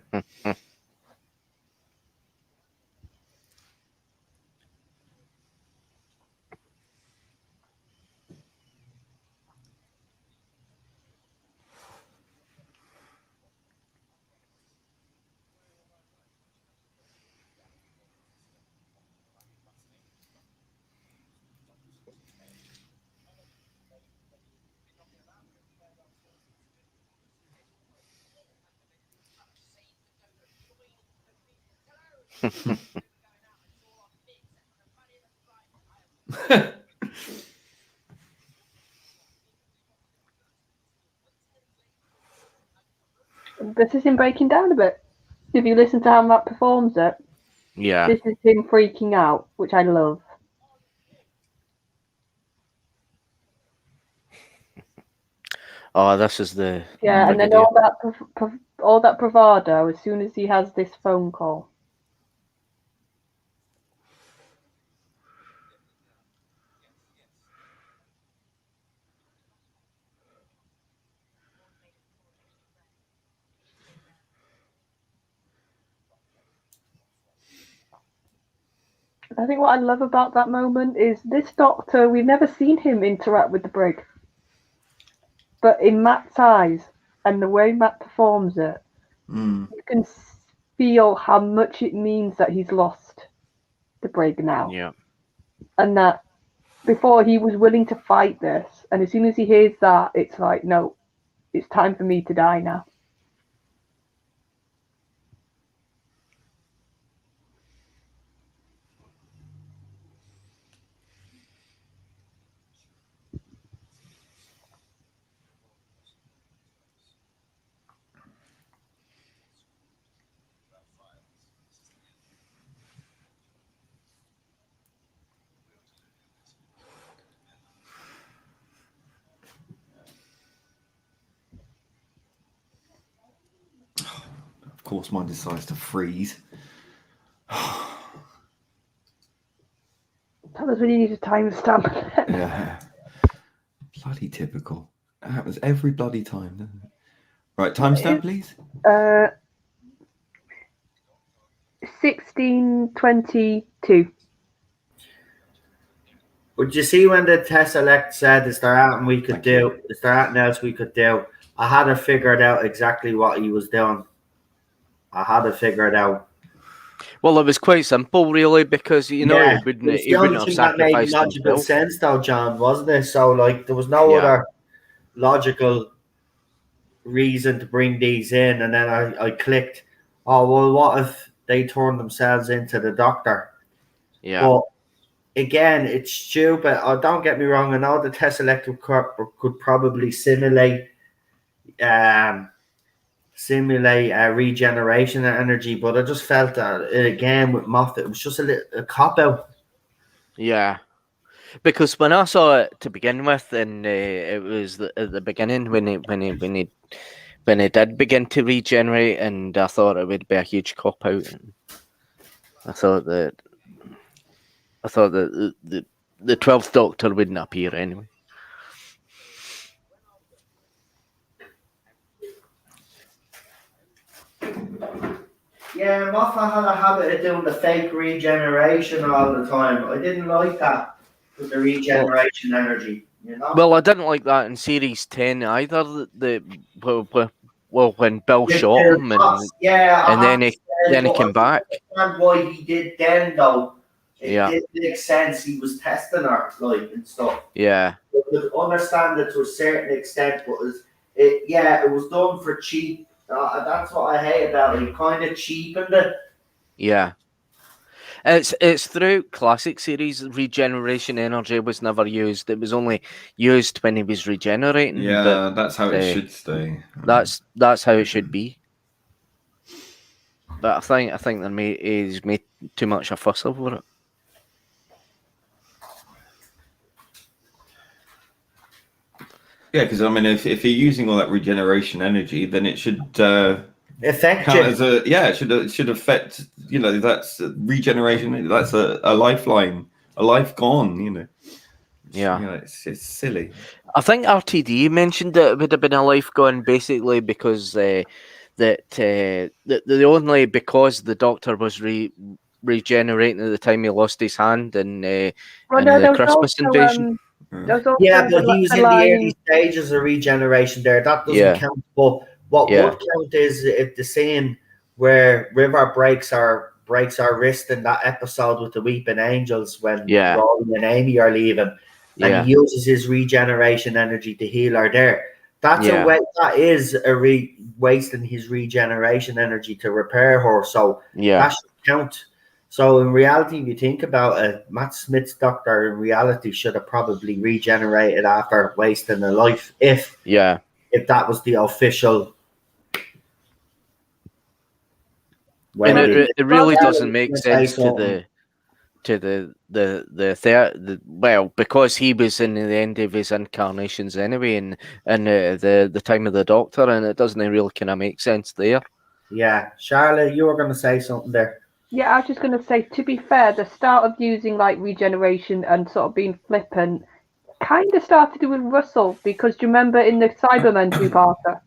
This is him breaking down a bit. If you listen to how Matt performs it,
Yeah.
this is him freaking out, which I love.
Oh, this is the
Yeah, and then
video.
all that bravado as soon as he has this phone call. I think what I love about that moment is this doctor, we've never seen him interact with the brig. But in Matt's eyes and the way Matt performs it, you can feel how much it means that he's lost the brig now.
Yeah.
And that before he was willing to fight this, and as soon as he hears that, it's like, no, it's time for me to die now.
Of course, mine decides to freeze.
Tell us when you need a timestamp.
Yeah. Bloody typical. It happens every bloody time, doesn't it? Right, timestamp, please.
16:22.
Would you see when the Tessellect said, "Is there anything we could do? Is there anything else we could do?" I had to figure out exactly what he was doing. I had to figure it out.
Well, it was quite simple, really, because he wouldn't have
That made
sacrificed
logical
himself.
sense, though, John, wasn't it? So, like, there was no other logical reason to bring these in, and then I clicked. Oh well, what if they turn themselves into the Doctor?
Yeah.
But again, it's stupid. Oh, don't get me wrong. I know the Tessellect could probably simulate regeneration and energy, but I just felt that again with Moffat, it was just a cop out.
Yeah, because when I saw it to begin with, and it was at the beginning when he did begin to regenerate, and I thought it would be a huge cop out. I thought that the 12th Doctor wouldn't appear anyway.
Yeah, Moffat had a habit of doing the fake regeneration all the time. I didn't like that with the regeneration energy, you know?
Well, I didn't like that in Series 10 either. When Bill shot him, and then he came back.
I understand why he did then, though. It didn't make sense. He was testing her, like, and stuff.
Yeah.
I could understand it to a certain extent, but it was done for cheap. That's what I hate about it. He kind of cheapened it
Yeah. It's throughout classic series, regeneration energy was never used. It was only used when he was regenerating.
Yeah,
but
that's how it should stay.
That's how it should be. But I think he's made too much a fuss over it.
Yeah, because I mean, if you're using all that regeneration energy, then it should
affect
count
you.
as a it should affect. You know, that's regeneration. That's a lifeline, a life gone. You know.
Yeah.
You know, it's silly.
I think RTD mentioned that it would have been a life gone basically because the only because the Doctor was regenerating at the time he lost his hand in the Christmas invasion.
Yeah, but he was in the early stages of regeneration there. That doesn't count. But what would count is if the scene where River breaks our wrist in that episode with the Weeping Angels when Rory and Amy are leaving, and he uses his regeneration energy to heal her there. That's a way. That is wasting his regeneration energy to repair her. So that should count. So in reality, if you think about it, Matt Smith's Doctor in reality should have probably regenerated after wasting a life if that was the official way.
And it really doesn't make sense to the well, because he was in the end of his incarnations anyway, and the time of the Doctor, and it doesn't really kind of make sense there.
Yeah, Charlotte, you were going to say something there.
Yeah, I was just going to say, to be fair, the start of using like regeneration and sort of being flippant kind of started with Russell, because do you remember in the Cybermen two-parter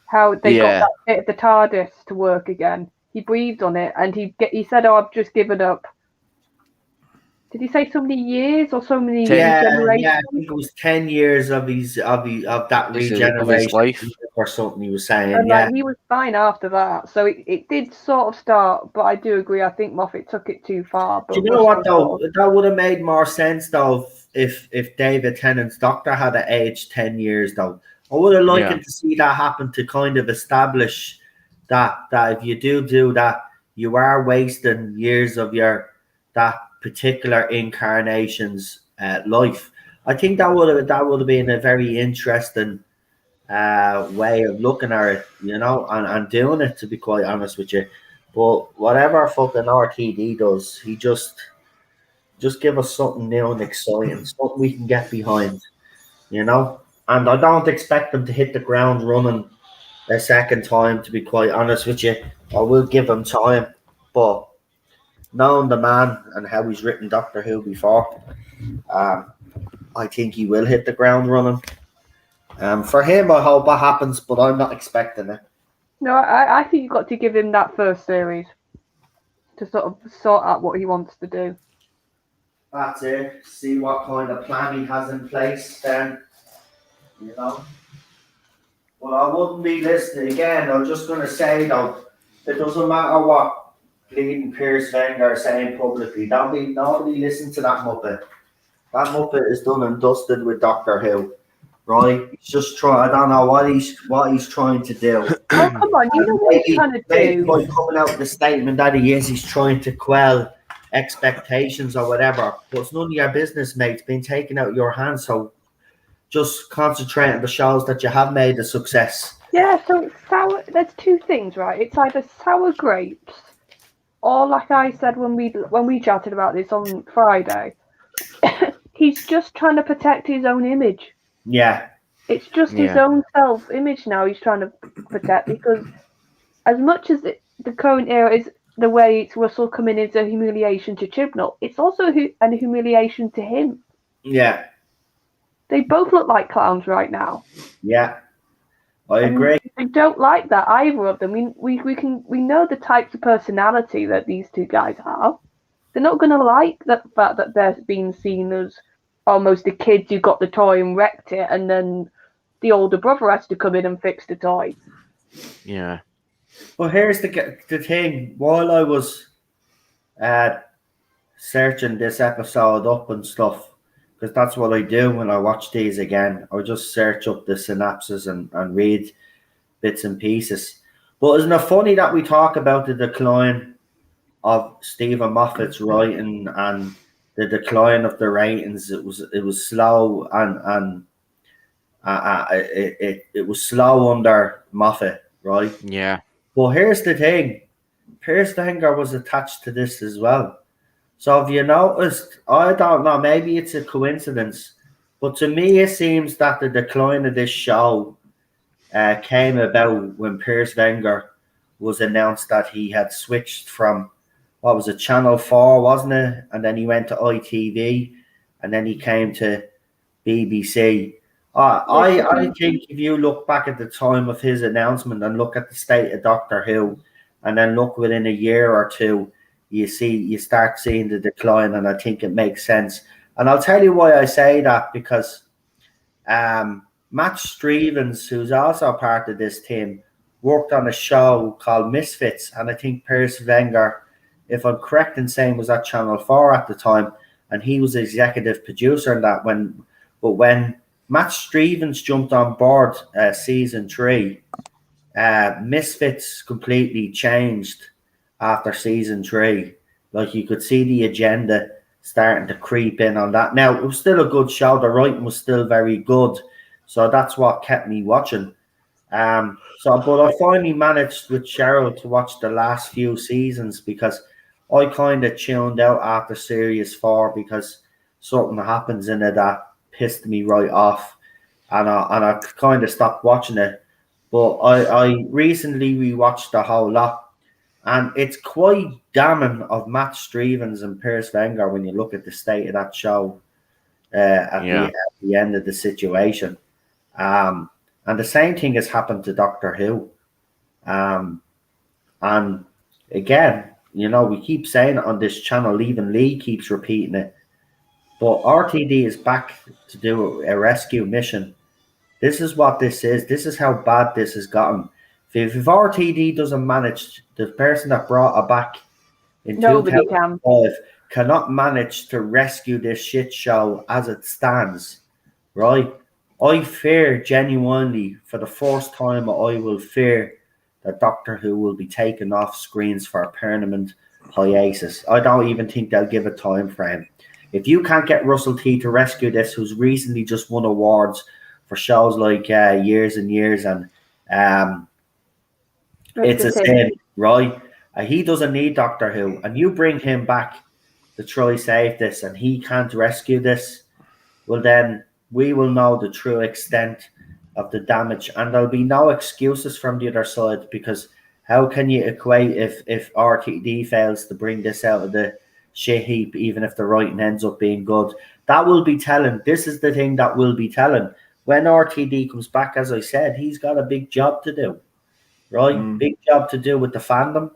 how they got that bit of the TARDIS to work again? He breathed on it and he said, "Oh, I've just given up." Did he say so many years or so many generations?
Yeah, I think it was 10 years of that regeneration or something he was saying.
And like, he was fine after that. So it did sort of start, but I do agree. I think Moffat took it too far. But
do you know what though? That would have made more sense though if David Tennant's Doctor had aged 10 years though. I would have liked to see that happen to kind of establish that if you do that, you are wasting years of that particular incarnation's life. I think that would have been a very interesting way of looking at it, you know, and doing it, to be quite honest with you. But whatever fucking RTD does, he just give us something new and exciting, something we can get behind, you know. And I don't expect them to hit the ground running a second time, to be quite honest with you. I will give him time, but knowing the man and how he's written Doctor Who before, I think he will hit the ground running. For him, I hope it happens, but I'm not expecting it.
No, I think you've got to give him that first series to sort of sort out what he wants to do.
That's it. See what kind of plan he has in place then, you know. Well, I wouldn't be listening again. I'm just going to say, though, it doesn't matter what Bleeding Pierce Wenger are saying publicly. Nobody listen to that Muppet. That Muppet is done and dusted with Doctor Who, right? He's just trying. I don't know what he's trying to do.
Oh, come on, you know what he's trying to do.
By coming out with the statement that he's trying to quell expectations or whatever. But it's none of your business, mate. It's been taken out of your hands. So just concentrate on the shows that you have made a success.
Yeah, so it's sour. There's two things, right? It's either sour grapes, or like I said when we chatted about this on Friday, he's just trying to protect his own image.
Yeah.
It's just his own self-image now he's trying to protect, because as much as the current era is the way it's Russell coming into a humiliation to Chibnall, it's also an humiliation to him.
Yeah.
They both look like clowns right now.
Yeah. I agree.
I don't like that, either of them. We know the types of personality that these two guys have. They're not going to like the fact that they're being seen as almost the kids who got the toy and wrecked it, and then the older brother has to come in and fix the toy.
Yeah.
Well, here's the thing. While I was searching this episode up and stuff, because that's what I do when I watch these again, I just search up the synopsis and read bits and pieces. But isn't it funny that we talk about the decline of Stephen Moffat's writing and the decline of the ratings. It was slow and it was slow under Moffat, right?
Yeah.
But here's the thing: Piers Wenger was attached to this as well. So have you noticed? I don't know. Maybe it's a coincidence, but to me, it seems that the decline of this show came about when Piers Wenger was announced that he had switched from what was it, Channel 4, wasn't it? And then he went to ITV, and then he came to BBC. I think if you look back at the time of his announcement and look at the state of Doctor Who, and then look within a year or two, you start seeing the decline, and I think it makes sense. And I'll tell you why I say that, because Matt Stevens, who's also part of this team, worked on a show called Misfits, and I think Piers Wenger, if I'm correct in saying, was at Channel 4 at the time, and he was executive producer in that. When Matt Stevens jumped on board season 3, Misfits completely changed after season 3. Like, you could see the agenda starting to creep in on that. Now, it was still a good show. The writing was still very good. So that's what kept me watching. But I finally managed with Cheryl to watch the last few seasons, because I kind of tuned out after Series 4 because something happens in it that pissed me right off. And I kind of stopped watching it. But I recently rewatched the whole lot. And it's quite damning of Matt Stevens and Piers Wenger when you look at the state of that show at the end of the situation. And the same thing has happened to Doctor Who. And again, we keep saying it on this channel, even Lee keeps repeating it. But RTD is back to do a rescue mission. This is what this is. This is how bad this has gotten. If RTD doesn't manage, the person that brought her back in 2005 cannot manage to rescue this shit show as it stands, right? I fear genuinely, for the first time, I will fear that Doctor Who will be taken off screens for a permanent hiatus. I don't even think they'll give a time frame. If you can't get Russell T to rescue this, who's recently just won awards for shows like Years and Years and It's a Sin, right? He doesn't need Doctor Who, and you bring him back to try save this, and he can't rescue this, well then we will know the true extent of the damage, and there'll be no excuses from the other side, because how can you equate if RTD fails to bring this out of the shit heap, even if the writing ends up being good? That will be telling. This is the thing that will be telling. When RTD comes back, as I said, he's got a big job to do, right? Big job to do with the fandom,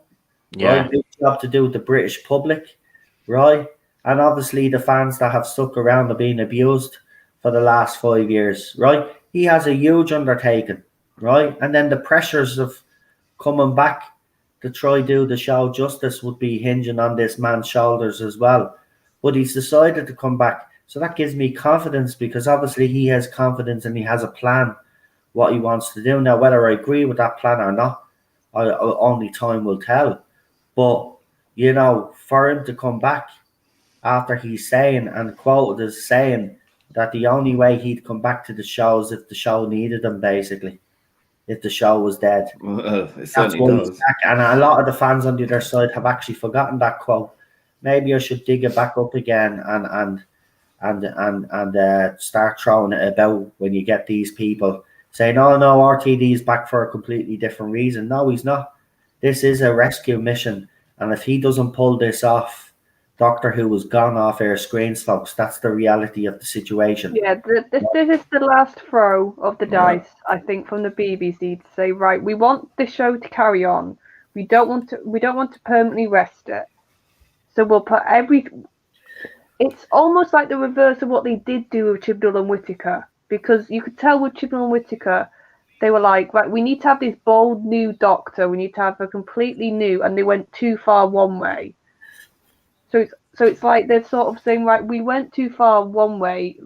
right? Big job to do with the British public, right? And obviously the fans that have stuck around are being abused for the last 5 years, right? He has a huge undertaking, right? And then the pressures of coming back to try do the show justice would be hinging on this man's shoulders as well. But he's decided to come back. So that gives me confidence, because obviously he has confidence and he has a plan what he wants to do. Now, whether I agree with that plan or not, only time will tell. But, for him to come back after he's saying, and quoted as saying, that the only way he'd come back to the show is if the show needed him, basically. If the show was dead.
It certainly does.
And a lot of the fans on the other side have actually forgotten that quote. Maybe I should dig it back up again and start throwing it about when you get these people saying, "Oh no, RTD is back for a completely different reason." No, he's not. This is a rescue mission, and if he doesn't pull this off, Doctor Who has gone off air screens, folks. That's the reality of the situation.
Yeah, this is the last throw of the dice, I think, from the BBC to say, right, we want this show to carry on. We don't want to permanently rest it. So we'll put it's almost like the reverse of what they did do with Chibnall and Whittaker, because you could tell with Chibnall and Whittaker, they were like, right, we need to have this bold new Doctor. We need to have a completely new, and they went too far one way. So it's like they're sort of saying, right, we went too far one way.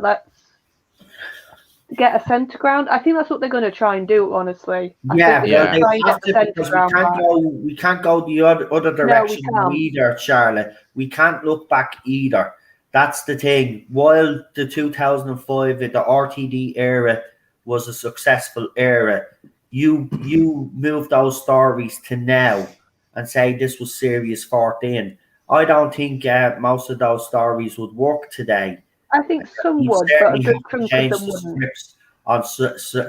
get a centre ground. I think that's what they're going to try and do. Honestly,
Yeah,
I think
well,
they're
they
try and
have
get the
to
centre
because
ground back.
we can't go the other direction either, Charlotte. We can't look back either. That's the thing. While the 2005, the RTD era was a successful era, you move those stories to now and say this was Series 14. I don't think most of those stories would work today.
I think some
He'd
would, but a
certainly
good
have to
chunk of
change
them
the
wouldn't.
scripts on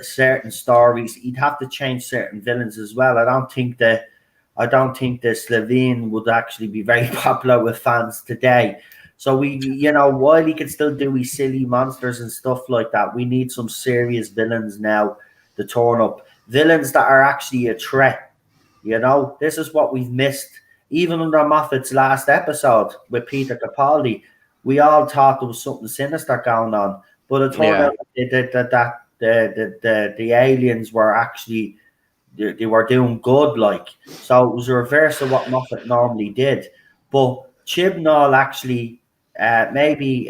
certain stories. He'd have to change certain villains as well. I don't think the Slovene would actually be very popular with fans today. So while he can still do his silly monsters and stuff like that, we need some serious villains now to turn up. Villains that are actually a threat. This is what we've missed. Even under Moffat's last episode with Peter Capaldi, we all thought there was something sinister going on, but it turned out that the aliens were actually they were doing good, so it was a reverse of what Moffat normally did. But Chibnall actually, maybe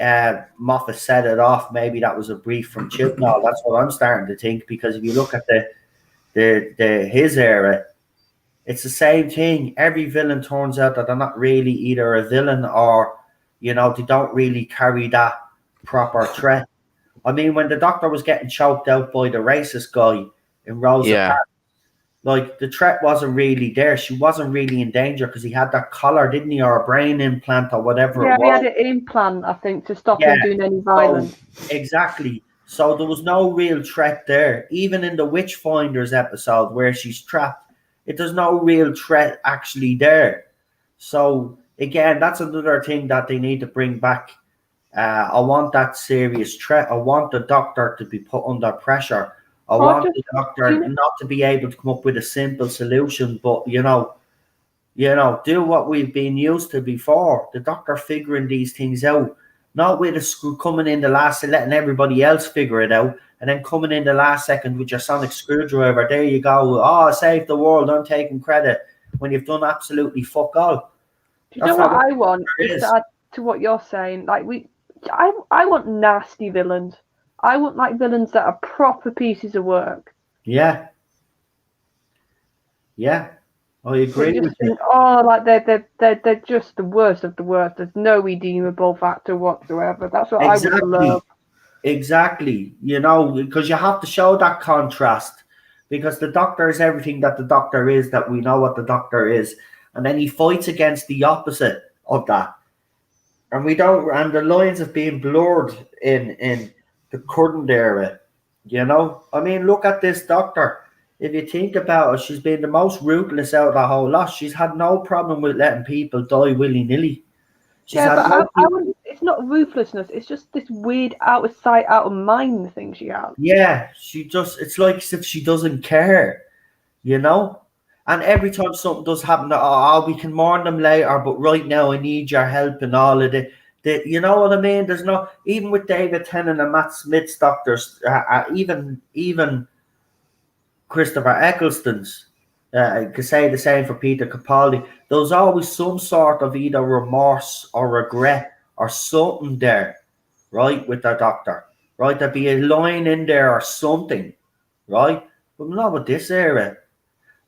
Moffat set it off. Maybe that was a brief from Chibnall. That's what I'm starting to think, because if you look at his era, it's the same thing. Every villain turns out that they're not really either a villain or, they don't really carry that proper threat. I mean, when the Doctor was getting choked out by the racist guy in Rosa Parks, the threat wasn't really there. She wasn't really in danger because he had that collar, didn't he, or a brain implant or whatever it was.
Yeah, he had an implant, I think, to stop him doing any violence.
Exactly. So there was no real threat there. Even in the Witchfinders episode where she's trapped, there's no real threat actually there. So again, that's another thing that they need to bring back. I want that serious threat. I want the Doctor to be put under pressure. I want the Doctor not to be able to come up with a simple solution, but do what we've been used to before. The Doctor figuring these things out, not with a screw coming in the last and letting everybody else figure it out, and then coming in the last second with your sonic screwdriver. There you go. Oh, save the world. I'm taking credit when you've done absolutely fuck all.
Do you know what I want? Just to add to what you're saying, I want nasty villains. I want villains that are proper pieces of work.
Yeah. Yeah. I agree with you.
They're just the worst of the worst. There's no redeemable factor whatsoever. That's what I would love.
Exactly. Because you have to show that contrast, because the Doctor is everything that the Doctor is, that we know what the Doctor is, and then he fights against the opposite of that. And the lines have been blurred in the current era. I mean, look at this Doctor. If you think about it, she's been the most ruthless out of the whole lot. She's had no problem with letting people die willy-nilly.
It's not ruthlessness. It's just this weird out of sight, out of mind thing she has.
Yeah, it's like as if she doesn't care, And every time something does happen, we can mourn them later, but right now I need your help and all of it. You know what I mean? There's no, even with David Tennant and Matt Smith's Doctors, even Christopher Eccleston's, could say the same for Peter Capaldi. There's always some sort of either remorse or regret or something there, right, with their Doctor, right? There'd be a line in there or something, right? But not with this era.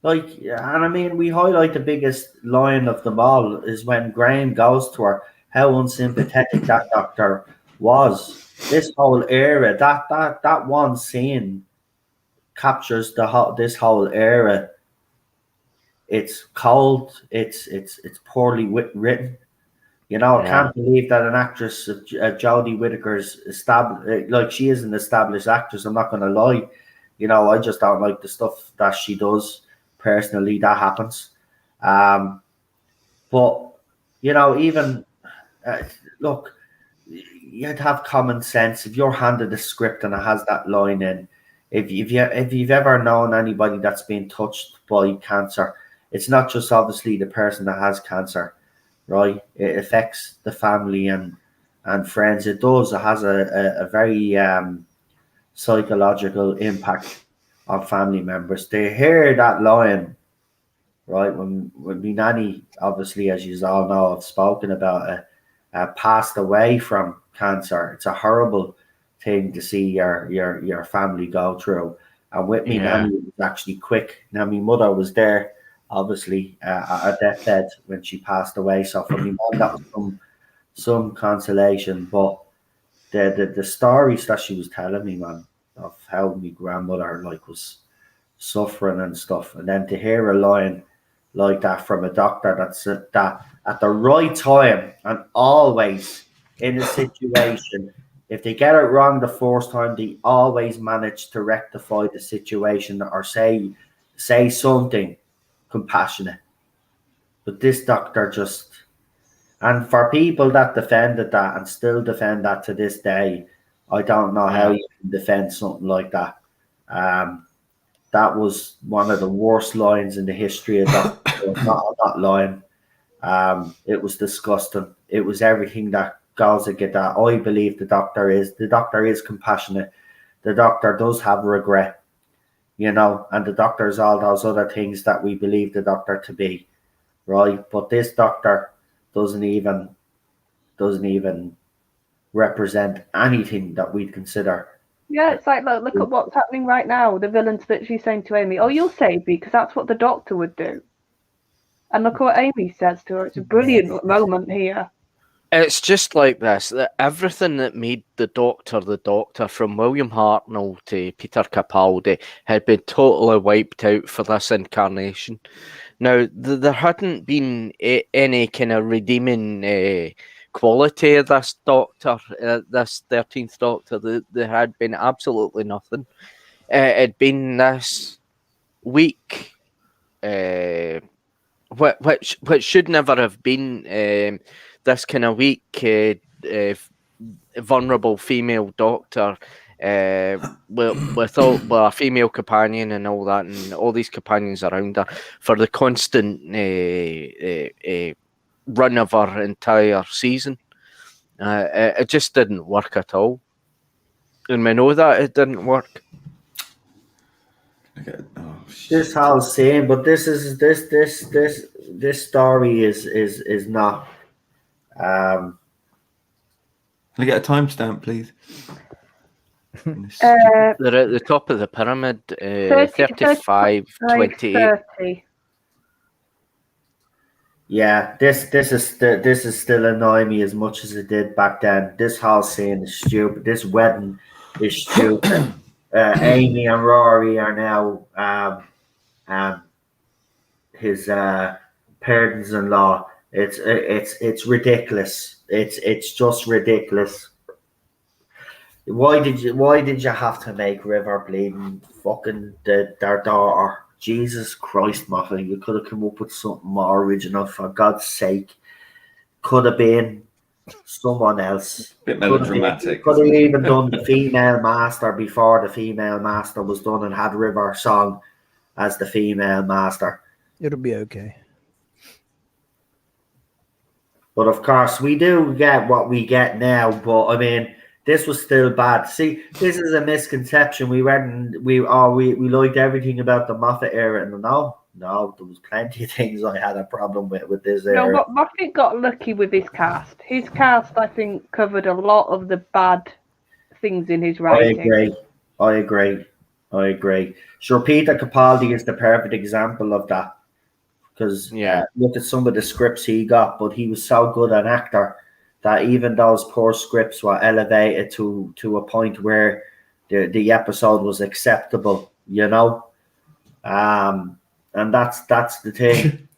And I mean, we highlight the biggest line of them all is when Graham goes to her, how unsympathetic that Doctor was. This whole era, that one scene captures this whole era. It's cold. It's poorly written. I can't believe that an actress, Jodie Whittaker's established, she is an established actress. I'm not going to lie. I just don't like the stuff that she does. Personally, that happens. But even look, you'd have common sense if you're handed a script and it has that line in. If you've ever known anybody that's been touched by cancer, it's not just obviously the person that has cancer, right? It affects the family and friends. It does. It has a very psychological impact on family members. They hear that line, right? When my nanny, obviously, as you all know, I've spoken about it, passed away from cancer. It's a horrible thing to see your family go through. And with me,
Yeah.
nanny was actually quick. Now, my mother was there, obviously, at her deathbed when she passed away. So for me mum, that was some consolation. But the stories that she was telling me, man, of how my grandmother like was suffering and stuff, and then to hear a line like that from a doctor that at the right time and always in a situation, if they get it wrong the first time, they always manage to rectify the situation or say something compassionate. But this doctor just, and for people that defended that and still defend that to this day, I don't know how you can defend something like that. That was one of the worst lines in the history of that. Not that line. It was disgusting. It was everything that goes against that. I believe the doctor is compassionate. The doctor does have regret, and the doctor is all those other things that we believe the doctor to be, right? But this doctor doesn't even represent anything that we'd consider.
Yeah, it's like, look at what's happening right now. The villains that she's saying to Amy, "Oh, you'll save me," because that's what the doctor would do. And look what Amy says to her. It's a brilliant moment here.
It's just like this. That everything that made the Doctor, from William Hartnell to Peter Capaldi, had been totally wiped out for this incarnation. Now, there hadn't been any kind of redeeming quality of this Doctor, this 13th Doctor. There had been absolutely nothing. It'd been this weak, which should never have been this kind of weak, vulnerable female Doctor with a female companion and all that, and all these companions around her for the constant run of her entire season. It just didn't work at all, and we know that it didn't work.
Okay.
This whole scene, but this story is not.
Can I get a timestamp, please?
They're at the top of the pyramid, 35, 28.
30.
Yeah, this is still annoying me as much as it did back then. This whole scene is stupid. This wedding is stupid. Amy and Rory are now his parents-in-law. It's ridiculous. It's just ridiculous. Why did you have to make River bleeding fucking their daughter? Jesus Christ, Moffat, you could have come up with something more original, for God's sake. Could have been someone else.
Bit melodramatic.
Could have even done the female master before the female master was done and had River song as the female master.
It'll be okay.
But of course, we do get what we get now. But I mean, this was still bad. See, this is a misconception. We liked everything about the Moffat era, and no, there was plenty of things I had a problem with this era.
No, Moffat got lucky with his cast. His cast, I think, covered a lot of the bad things in his writing.
I agree. Sure, Peter Capaldi is the perfect example of that. Because look at some of the scripts he got, but he was so good an actor that even those poor scripts were elevated to a point where the episode was acceptable, and that's the thing.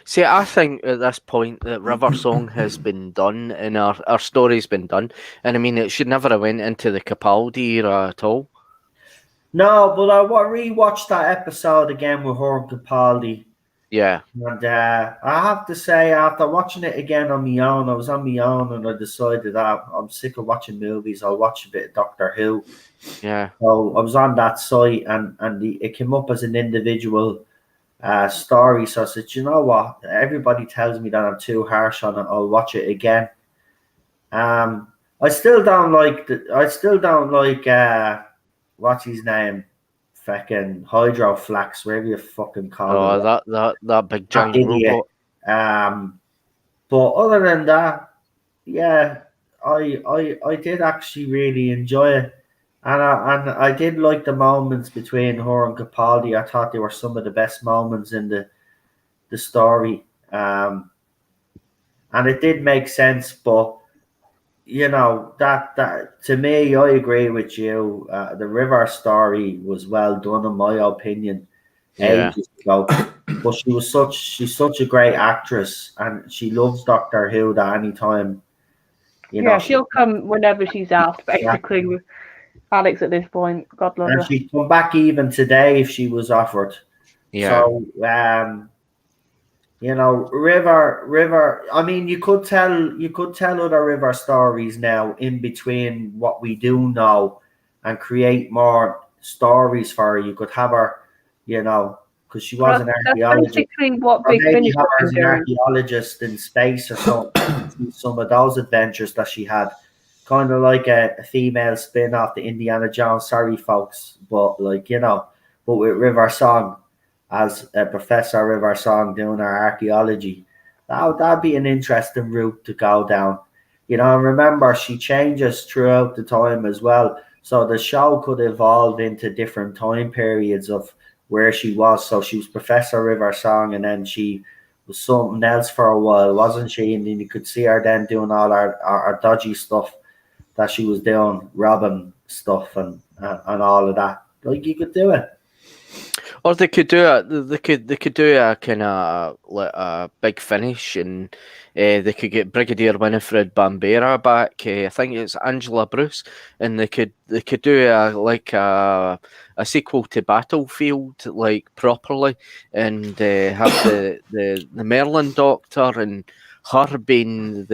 See, I think at this point that River Song has been done and our story's been done, and I mean it should never have went into the Capaldi era at all.
No, but I rewatched that episode again with her and Capaldi.
Yeah.
And I have to say, after watching it again on my own, I was on my own and I decided that I'm sick of watching movies. I'll watch a bit of Doctor Who.
Yeah.
So I was on that site and it came up as an individual story. So I said, you know what? Everybody tells me that I'm too harsh on it. I'll watch it again. I still don't like what's his name? Fucking Hydroflax, wherever you fucking call it.
That big giant robot.
But other than that, yeah, I did actually really enjoy it, and I did like the moments between her and Capaldi. I thought they were some of the best moments in the story, and it did make sense. But that to me, I agree with you. The River story was well done, in my opinion,
Yeah.
ages ago. But she's such a great actress, and she loves Doctor Who. That anytime,
Yeah, she'll come whenever she's asked,
Yeah.
basically, with Alex at this point. God love
and
her.
she'd come back even today if she was offered.
Yeah.
So, River. I mean, you could tell other River stories now in between what we do know, and create more stories for her. You could have her, because she was an
That's
archaeologist,
basically what
or
Big
maybe
Finish
have
have
her
been
as an
doing.
archaeologist in space or something. Some of those adventures that she had, kind of like a female spin off the Indiana Jones. Sorry, folks, but but with River Song as a Professor River Song doing her archaeology. That'd be an interesting route to go down. And remember, she changes throughout the time as well. So the show could evolve into different time periods of where she was. So she was Professor River Song, and then she was something else for a while, wasn't she? And then you could see her then doing all our dodgy stuff that she was doing, robbing stuff and all of that. Like, you could do it.
Or they could do a they could do a kind of like a Big Finish, and they could get Brigadier Winifred Bambera back. I think it's Angela Bruce, and they could do a sequel to Battlefield, like, properly, and have the Merlin Doctor and her being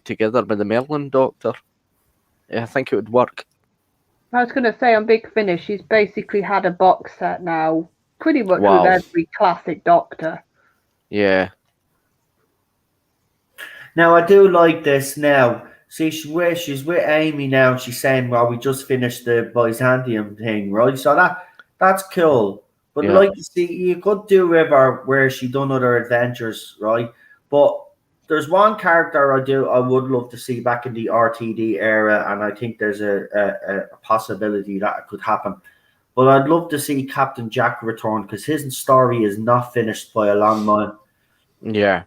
together with the Merlin Doctor. I think it would work.
I was going to say on Big Finish, she's basically had a box set now, pretty much with
Wow.
every classic Doctor.
Yeah.
Now I do like this. Now, see, she's with Amy now. And she's saying, "Well, we just finished the Byzantium thing, right?" So that's cool. But
Yeah.
like, you see, you could do River where she done other adventures, right? But there's one character I would love to see back in the RTD era, and I think there's a possibility that it could happen. But I'd love to see Captain Jack return, because his story is not finished by a long mile.
Yeah.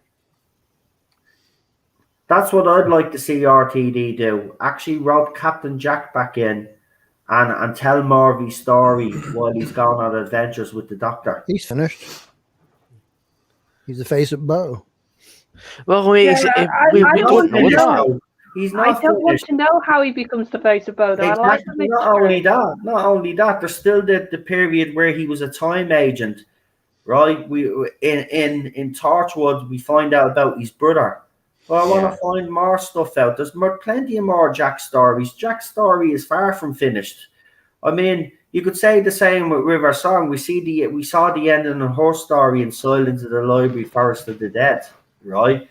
That's what I'd like to see RTD do. Actually rope Captain Jack back in and tell Marvy's story while he's gone on adventures with the Doctor.
He's finished. He's the face of Bo.
Well, we
I
don't know that.
He's
I
not
don't want
finished.
to know how he becomes the face of Bo, though. I like the
Exactly. Not only that, there's still the period where he was a time agent, right? We in Torchwood we find out about his brother. Well, I want to find more stuff out. There's plenty of more Jack stories. Jack's story is far from finished. I mean, you could say the same with River Song. We saw the ending of her story in Silence of the Library, Forest of the Dead, right?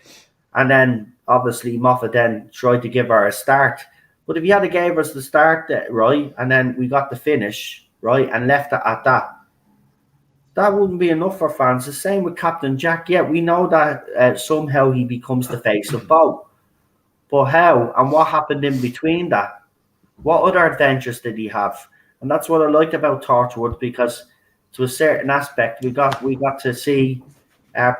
And then obviously Moffat then tried to give her a start. But if you had gave us the start, right, and then we got the finish, right, and left it at that, that wouldn't be enough for fans. The same with Captain Jack. Yeah, we know that somehow he becomes the face of Bo. But how and what happened in between that? What other adventures did he have? And that's what I liked about Torchwood, because to a certain aspect we got to see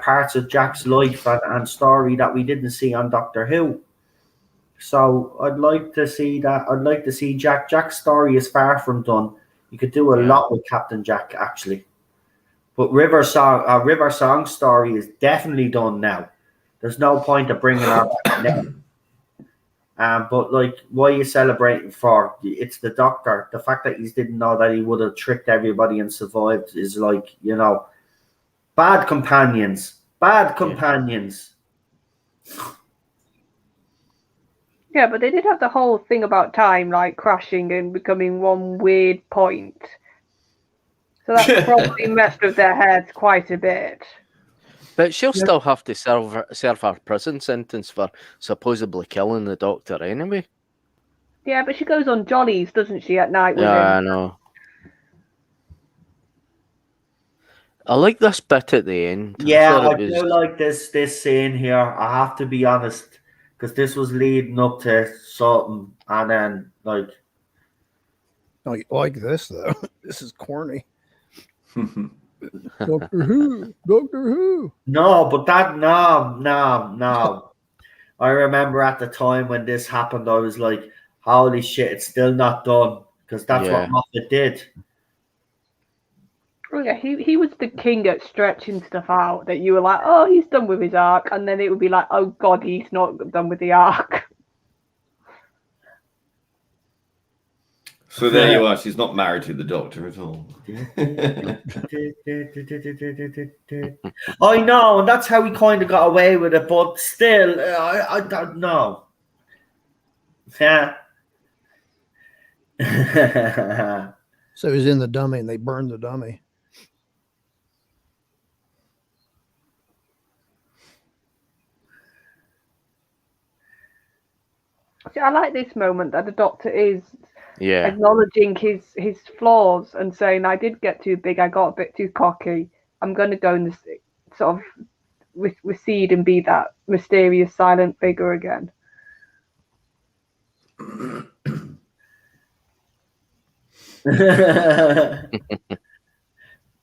parts of Jack's life and story that we didn't see on Doctor Who. So I'd like to see that. I'd like to see Jack. Jack's story is far from done. You could do a lot with Captain Jack, actually. But River Song's story is definitely done now. There's no point of bringing her back now. But like, why are you celebrating for? It's the Doctor. The fact that he didn't know that he would have tricked everybody and survived is like, bad companions. Bad companions.
Yeah, but they did have the whole thing about time, like crashing and becoming one weird point. So that probably messed with their heads quite a bit.
But she'll still have to serve her prison sentence for supposedly killing the Doctor anyway.
Yeah, but she goes on jollies, doesn't she, at night with him?
I know. I like this bit at the end.
Yeah, I do like this scene here. I have to be honest, because this was leading up to something, and then like.
Oh, you like this though? This is corny. Doctor Who, Doctor Who.
No, but no. I remember at the time when this happened, I was like, "Holy shit, it's still not done," because that's what Moffat did.
Oh yeah, he was the king at stretching stuff out. That you were like, "Oh, he's done with his arc," and then it would be like, "Oh God, he's not done with the arc."
So there you are. She's not married to the Doctor at all.
I know, and that's how he kind of got away with it. But still, I don't know. Yeah.
So he's in the dummy, and they burned the dummy.
See, I like this moment that the Doctor is
Yeah.
acknowledging his flaws and saying, "I did get too big. I got a bit too cocky. I'm going to go and sort of recede and be that mysterious, silent figure again."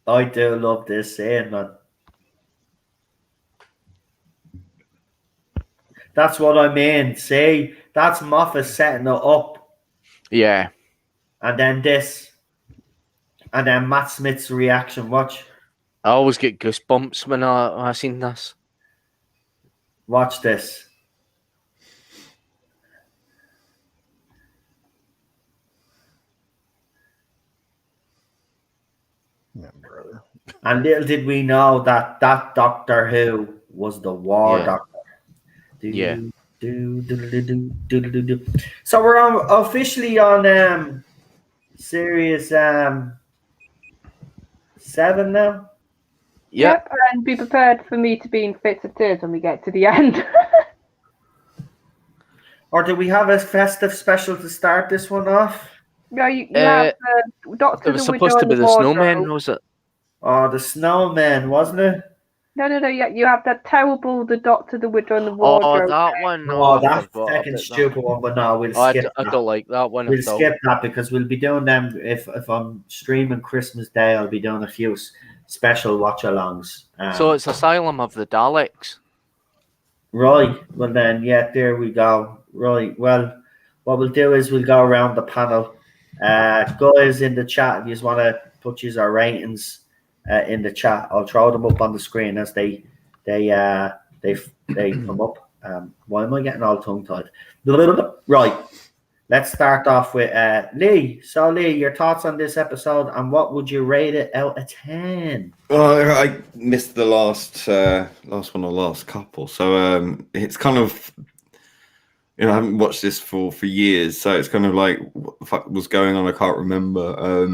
I do love this scene, man. That's what I mean. See, that's Moffat setting it up.
Yeah.
And then this. And then Matt Smith's reaction. Watch.
I always get goosebumps when I seen this.
Watch this.
Yeah, brother.
And little did we know that Doctor Who was the War Doctor.
Yeah.
So we're officially on series 7 now.
Yep, and be prepared for me to be in fits of tears when we get to the end.
Or do we have a festive special to start this one off?
No, you have Doctor
It was supposed to be the snowman, was it?
Oh, the snowman, wasn't it?
No. Yeah, you have that terrible The Doctor, the Widow, and the Wardrobe.
Oh, that one.
Oh, that's
I forgot
second
about
stupid
that.
one, but no, we'll
I
skip that.
don't like that one
We'll
at all.
skip that because we'll be doing them if I'm streaming Christmas Day. I'll be doing a few special watch-alongs.
So it's Asylum of the Daleks.
Right. Well then, yeah, there we go. Right. Well, what we'll do is we'll go around the panel. Guys in the chat, if you just want to put your ratings in the chat, I'll throw them up on the screen as they come up. Why am I getting all tongue-tied? Right. Let's start off with Lee. So, Lee, your thoughts on this episode and what would you rate it out of 10?
Well, I missed the last one or last couple, so it's kind of, I haven't watched this for years, so it's kind of like what the fuck was going on. I can't remember.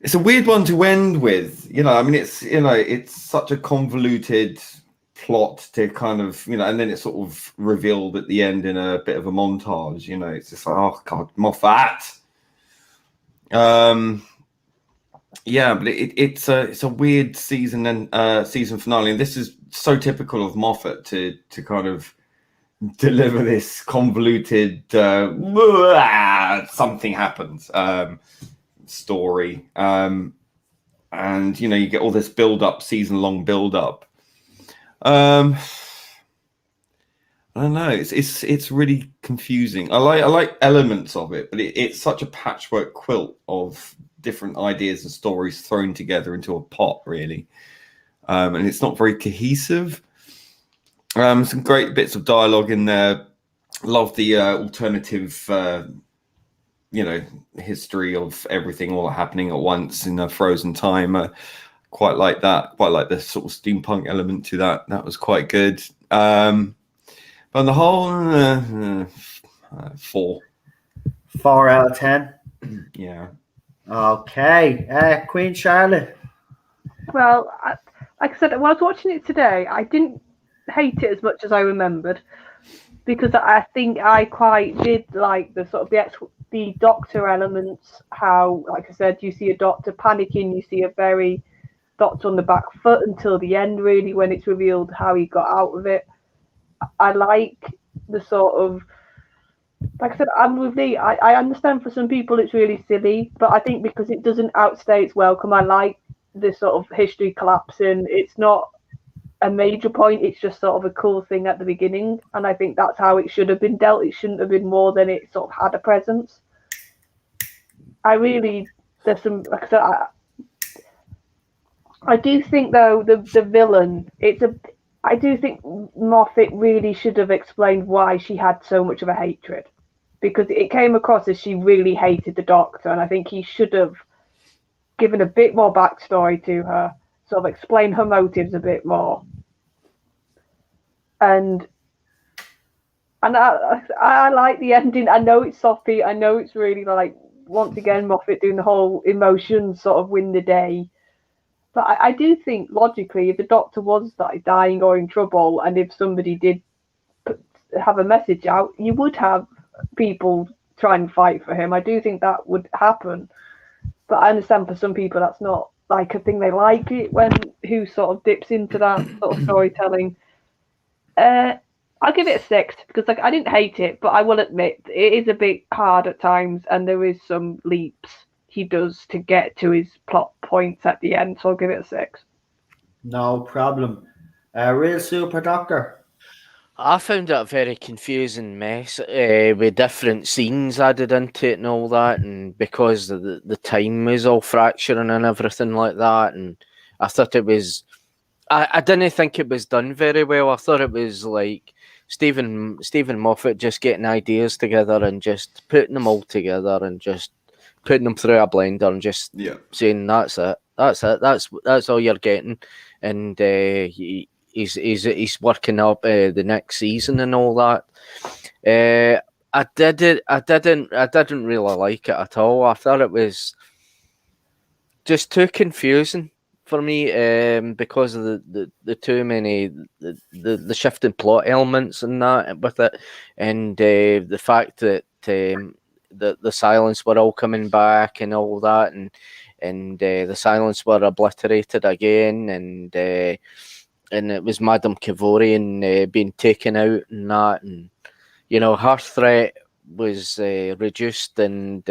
It's a weird one to end with. It's such a convoluted plot to kind of, and then it's sort of revealed at the end in a bit of a montage. It's just like, oh god, Moffat. Yeah, but it's a weird season and season finale, and this is so typical of Moffat to kind of deliver this convoluted something happens story, and you get all this season-long build-up. I don't know. It's really confusing. I like elements of it, but it's such a patchwork quilt of different ideas and stories thrown together into a pot, really, and it's not very cohesive. Some great bits of dialogue in there. Love the alternative, history of everything all happening at once in a frozen time. Quite like that. Quite like the sort of steampunk element to that. That was quite good. But on the whole, 4.
4 out of 10.
Yeah.
Okay. Queen Charlotte.
Well, like I said, when I was watching it today, I didn't hate it as much as I remembered, because I think I quite did like the sort of the Doctor elements. How, like I said, you see a Doctor panicking, you see a very Doctor on the back foot until the end, really, when it's revealed how he got out of it. I like the sort of, like I said, I'm with Lee. I understand for some people it's really silly, but I think because it doesn't outstay its welcome, I like this sort of history collapsing. It's not a major point, it's just sort of a cool thing at the beginning, and I think that's how it should have been dealt. It shouldn't have been more than it sort of had a presence. There's some, like I said, I do think though the villain, I do think Moffat really should have explained why she had so much of a hatred, because it came across as she really hated the Doctor, and I think he should have given a bit more backstory to her, sort of explain her motives a bit more. And I like the ending. I know it's soppy. I know it's really like, once again, Moffat doing the whole emotions sort of win the day. But I do think logically, if the Doctor was like dying or in trouble, and if somebody did have a message out, you would have people try and fight for him. I do think that would happen. But I understand for some people that's not like a thing they like it when who sort of dips into that sort of storytelling. I'll give it a 6 because like I didn't hate it, but I will admit it is a bit hard at times, and there is some leaps he does to get to his plot points at the end. So I'll give it a 6.
No problem. Real Super Doctor.
I found it a very confusing mess with different scenes added into it and all that, and because the time was all fracturing and everything like that, and I thought it was, I didn't think it was done very well. I thought it was like Stephen Moffat just getting ideas together and just putting them all together and just putting them through a blender and just saying that's it, that's all you're getting, and he's working up the next season and all that. I didn't really like it at all. I thought it was just too confusing for me, because of the too many the shifting plot elements and that with it, and the fact that the silence were all coming back and all that, and the silence were obliterated again, and it was Madame Kavorian being taken out and that, and her threat was reduced, and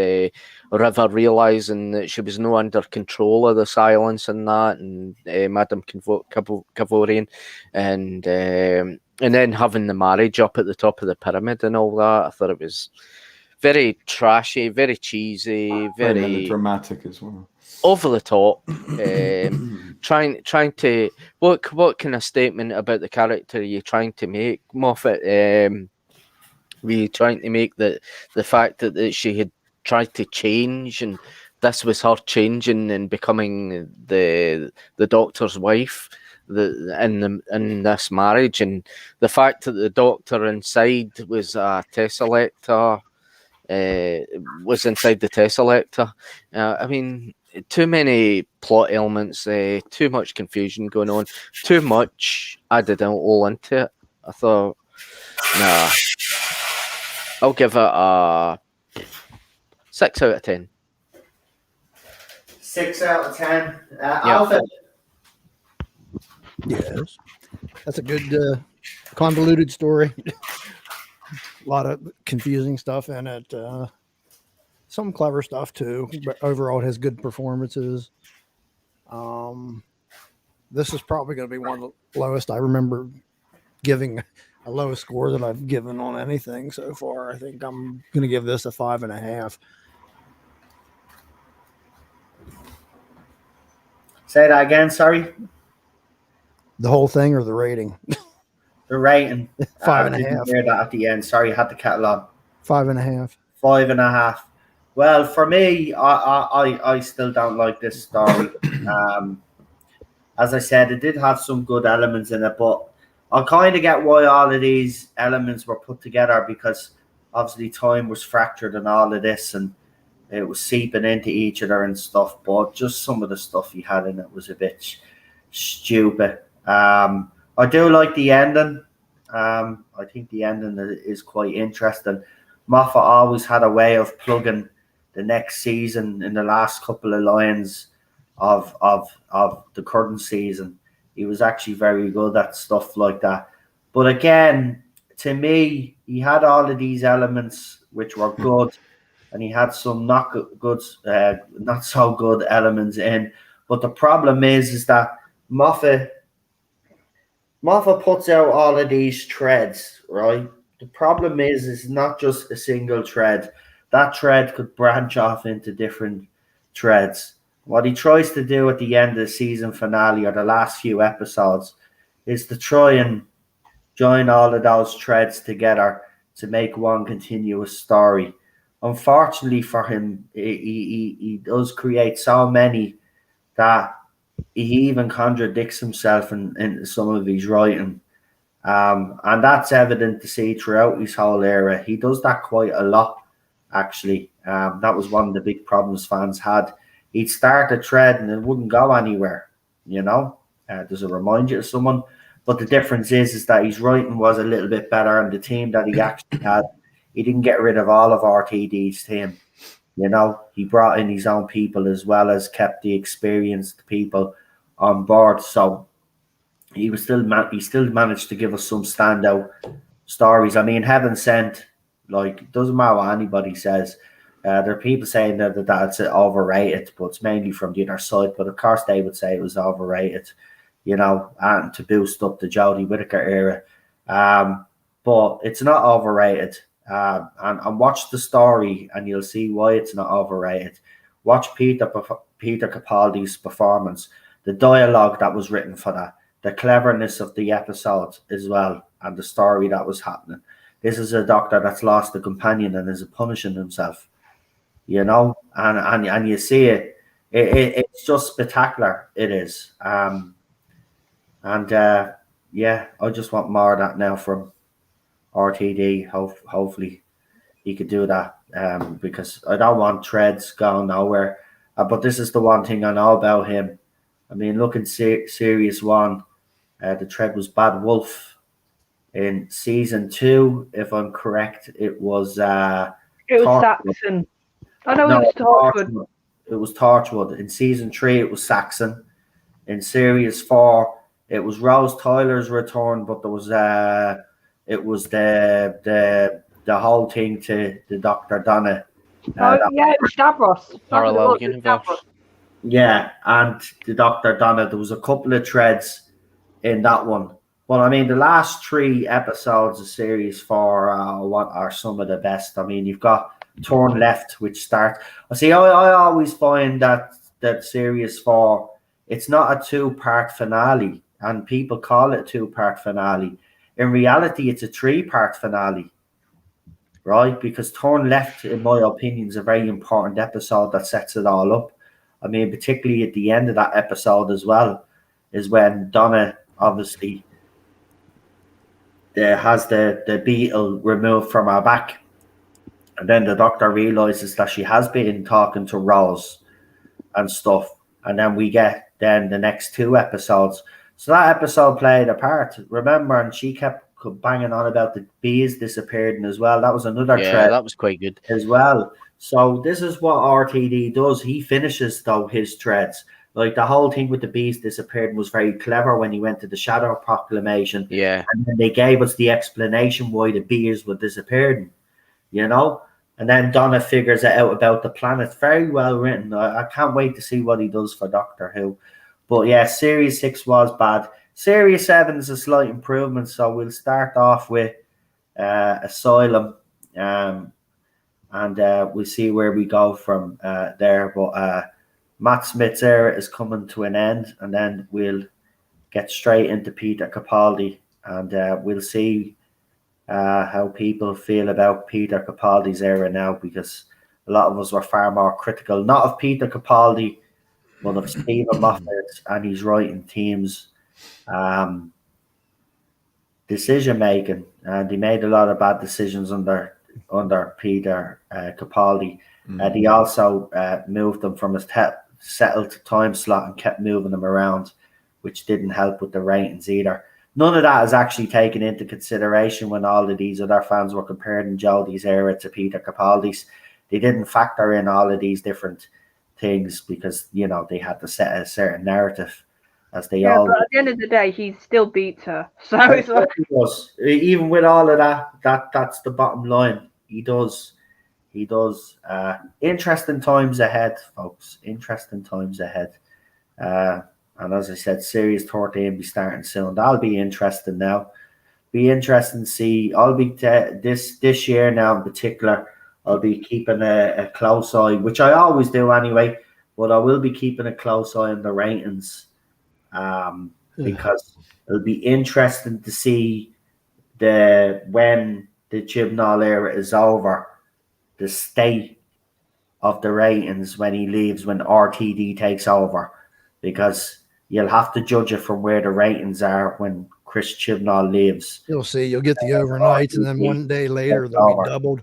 River realising that she was no under control of the silence and that, and Madame Kavorian, and then having the marriage up at the top of the pyramid and all that. I thought it was very trashy, very cheesy, very
melodramatic as well,
over the top. Trying to what kind of statement about the character are you trying to make, Moffat? Were you trying to make the fact that she had tried to change, and this was her changing and becoming the Doctor's wife in this marriage, and the fact that the Doctor inside was a tesselector, was inside the tesselector. I mean, too many plot elements, too much confusion going on, too much added all into it. I thought, nah. I'll give it a 6 out of 10.
6 out of 10. Alfred.
Yes, that's a good convoluted story. A lot of confusing stuff in it. Some clever stuff too, but overall it has good performances. This is probably going to be one of the lowest I remember giving a lowest score that I've given on anything so far. I think I'm going to give this a 5.5.
Say that again, sorry.
The whole thing or the rating?
The rating.
5.5.
I didn't hear that at the end. Sorry, I had the kettle on.
5.5.
5.5. Well, for me, I still don't like this story. As I said, it did have some good elements in it, but I kind of get why all of these elements were put together, because obviously time was fractured and all of this, and it was seeping into each other and stuff. But just some of the stuff he had in it was a bit stupid. I do like the ending. I think the ending is quite interesting. Moffat always had a way of plugging the next season in the last couple of lines of the current season. He was actually very good at stuff like that. But again, to me, he had all of these elements which were good, and he had some not good, not so good elements in. But the problem is that Moffat puts out all of these threads, right? The problem is it's not just a single thread. That thread could branch off into different threads. What he tries to do at the end of the season finale or the last few episodes is to try and join all of those threads together to make one continuous story. Unfortunately for him, he does create so many that he even contradicts himself in some of his writing. And that's evident to see throughout his whole era. He does that quite a lot, actually. That was one of the big problems fans had. He'd start a thread and it wouldn't go anywhere, you know? Does it remind you of someone? But the difference is that his writing was a little bit better, and the team that he actually had, he didn't get rid of all of RTD's team. You know, he brought in his own people as well as kept the experienced people on board. So he still managed to give us some standout stories. I mean, Heaven Sent, like, it doesn't matter what anybody says. There are people saying that it's overrated, but it's mainly from the other side. But of course, they would say it was overrated, you know, and to boost up the Jodie Whittaker era. But it's not overrated. And watch the story, and you'll see why it's not overrated. Watch Peter Capaldi's performance, the dialogue that was written for that, the cleverness of the episode as well, and the story that was happening. This is a doctor that's lost a companion and is punishing himself, you know, and you see it. It's just spectacular. It is. Yeah, I just want more of that now from RTD. Hopefully he could do that, because I don't want threads going nowhere. But this is the one thing I know about him. I mean, look in Series 1, the thread was Bad Wolf. In Season 2, if I'm correct, it was
Saxon. I know it was Torchwood.
It was Torchwood. In Season 3, it was Saxon. In Series 4, it was Rose Tyler's return, but there was it was the whole thing to the Dr. Donna.
It was Davros.
Parallel universe.
Yeah, and the Dr. Donna. There was a couple of threads in that one. Well, I mean, the last 3 episodes of Series 4 are some of the best. I mean, you've got Turn Left, which starts. I always find that Series 4, it's not a 2-part finale, and people call it a 2-part finale. In reality, it's a 3-part finale, right? Because Turn Left, in my opinion, is a very important episode that sets it all up. I mean, particularly at the end of that episode as well, is when Donna obviously has the beetle removed from her back, and then the doctor realizes that she has been talking to Rose and stuff, and then we get the next 2 episodes. So that episode played a part, remember, and she kept banging on about the bees disappearing as well. That was another thread.
That was quite good
as well. So this is what RTD does. He finishes his threads. Like, the whole thing with the bees disappearing was very clever when he went to the Shadow Proclamation.
Yeah.
And then they gave us the explanation why the bees were disappearing, you know? And then Donna figures it out about the planet. Very well written. I can't wait to see what he does for Doctor Who. But yeah, Series 6 was bad. Series 7 is a slight improvement. So we'll start off with Asylum. And we'll see where we go from there. But Matt Smith's era is coming to an end, and then we'll get straight into Peter Capaldi, and we'll see how people feel about Peter Capaldi's era now, because a lot of us were far more critical, not of Peter Capaldi, but of Stephen Moffat and his writing team's decision making, and he made a lot of bad decisions under Peter Capaldi. And he also moved them from his settled time slot and kept moving them around, which didn't help with the ratings either. None of that is actually taken into consideration when all of these other fans were comparing Jodie's era to Peter Capaldi's. They didn't factor in all of these different things because, you know, they had to set a certain narrative. as they all
but at the end of the day, he still beats her. So it's like,
he does. Even with all of that's the bottom line. He does. He does. Interesting times ahead, folks. Interesting times ahead. And as I said, Series 13 be starting soon. That'll be interesting now. Be interesting to see. I'll be this year now in particular. I'll be keeping a close eye, which I always do anyway. But I will be keeping a close eye on the ratings, because it'll be interesting to see when the Chibnall era is over, the state of the ratings when he leaves, when RTD takes over, because you'll have to judge it from where the ratings are when Chris Chibnall leaves.
You'll see. You'll get the overnights, and then one day later they'll be doubled.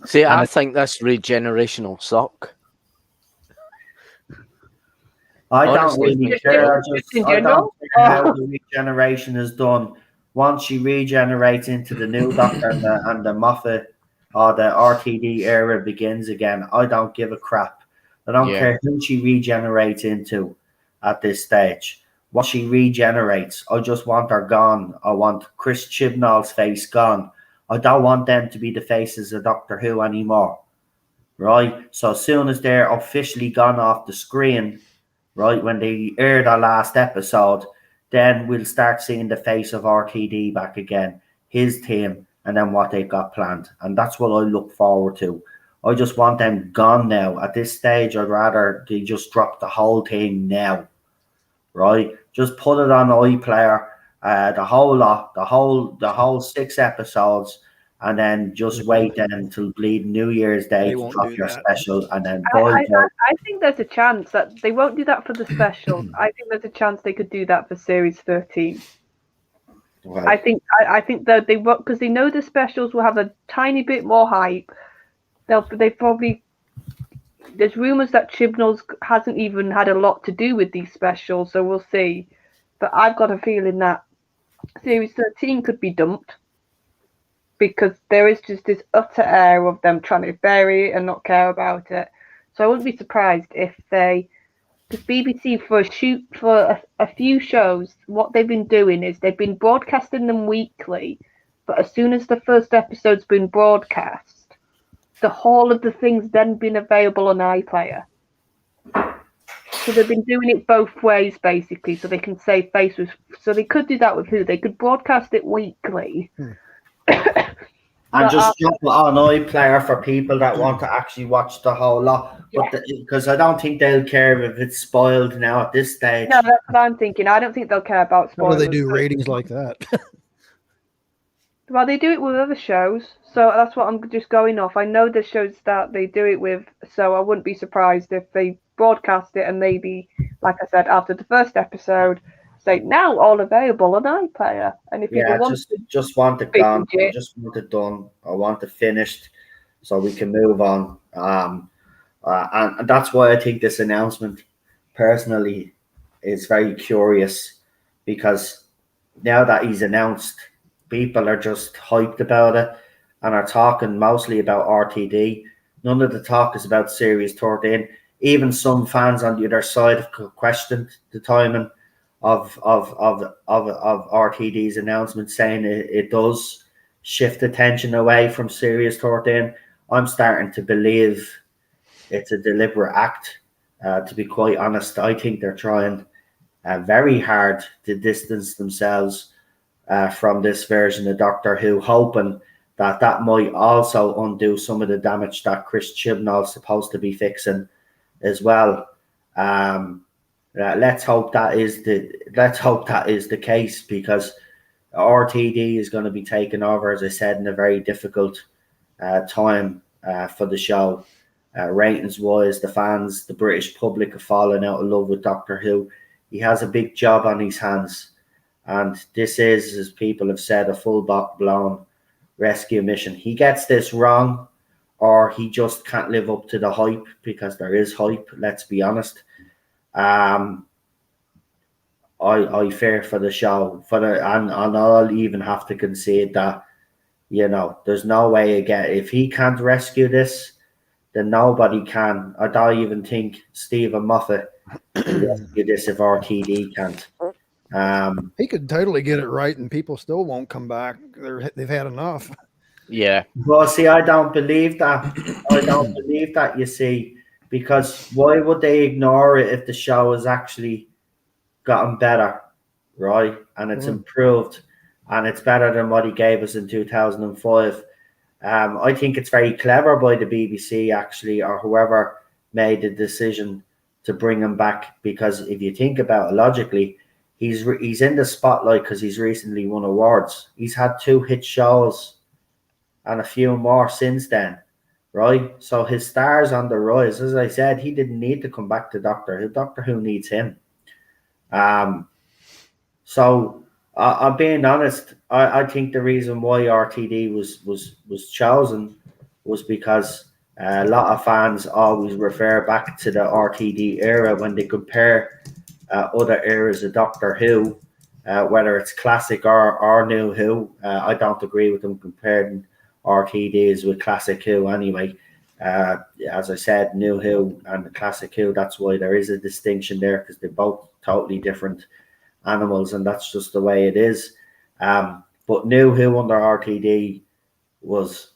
See, I think this regeneration will suck.
I don't
Honestly,
really care. I don't care how the regeneration is done. Once she regenerates into the new Doctor and the Moffat or the RTD era begins again, I don't give a crap. I don't care who she regenerates into at this stage. Once she regenerates, I just want her gone. I want Chris Chibnall's face gone. I don't want them to be the faces of Doctor Who anymore. Right? So as soon as they're officially gone off the screen, right, when they air the last episode, then we'll start seeing the face of RTD back again, his team, and then what they've got planned. And that's what I look forward to. I just want them gone now. At this stage, I'd rather they just drop the whole thing now, right? Just put it on iPlayer, the whole lot, the whole 6 episodes, and then just wait then until bleed New Year's Day to drop your special, and then
I think there's a chance that they won't do that for the special. I think there's a chance they could do that for Series 13. Right. I think that they won't, because they know the specials will have a tiny bit more hype. They probably, there's rumors that Chibnall's hasn't even had a lot to do with these specials, so we'll see. But I've got a feeling that Series 13 could be dumped, because there is just this utter air of them trying to bury it and not care about it. So I wouldn't be surprised if because BBC for a few shows, what they've been doing is they've been broadcasting them weekly, but as soon as the first episode's been broadcast, the whole of the thing's then been available on iPlayer. So they've been doing it both ways, basically, so they can save face with. So they could do that with Who. They could broadcast it weekly.
And just drop it on iPlayer for people that want to actually watch the whole lot. But because I don't think they'll care if it's spoiled now at this stage.
No, that's what I'm thinking. I don't think they'll care about spoilers.
How do they do ratings like that?
Well, they do it with other shows, so that's what I'm just going off. I know the shows that they do it with, so I wouldn't be surprised if they broadcast it and maybe, like I said, after the first episode, say now all available on iPlayer. And if people want
just want it gone, I just want it done. I want it finished, so we can move on. And that's why I think this announcement, personally, is very curious, because now that he's announced, people are just hyped about it and are talking mostly about RTD. None of the talk is about Series 13. Even some fans on the other side have questioned the timing of RTD's announcement, saying it does shift attention away from Series 13. I'm starting to believe it's a deliberate act. To be quite honest, I think they're trying very hard to distance themselves from this version of Doctor Who, hoping that might also undo some of the damage that Chris Chibnall's supposed to be fixing as well. Let's hope that is the case, because RTD is going to be taking over, as I said, in a very difficult time for the show. Ratings wise, the fans, the British public have fallen out of love with Doctor Who. He has a big job on his hands, and this is, as people have said, a full-blown rescue mission. He gets this wrong, or he just can't live up to the hype, because there is hype, let's be honest. I fear for the show, and I'll even have to concede that, there's no way again. If he can't rescue this, then nobody can. I don't even think Stephen Moffat do this if RTD can't.
He could totally get it right, and people still won't come back. They've had enough.
Yeah.
Well, see, I don't believe that. I don't believe that, you see, because why would they ignore it if the show has actually gotten better, right? And it's improved, and it's better than what he gave us in 2005. I think it's very clever by the BBC, actually, or whoever made the decision to bring him back, because if you think about it logically, he's in the spotlight because he's recently won awards. He's had 2 hit shows and a few more since then, right? So his star's on the rise. As I said, he didn't need to come back to Doctor Who. Doctor Who needs him. So I'm being honest. I think the reason why RTD was chosen was because a lot of fans always refer back to the RTD era when they compare other eras of Doctor Who, whether it's classic or New Who. I don't agree with them comparing RTDs with classic Who anyway. As I said, New Who and classic Who, that's why there is a distinction there, because they're both totally different animals, and that's just the way it is. But New Who under RTD was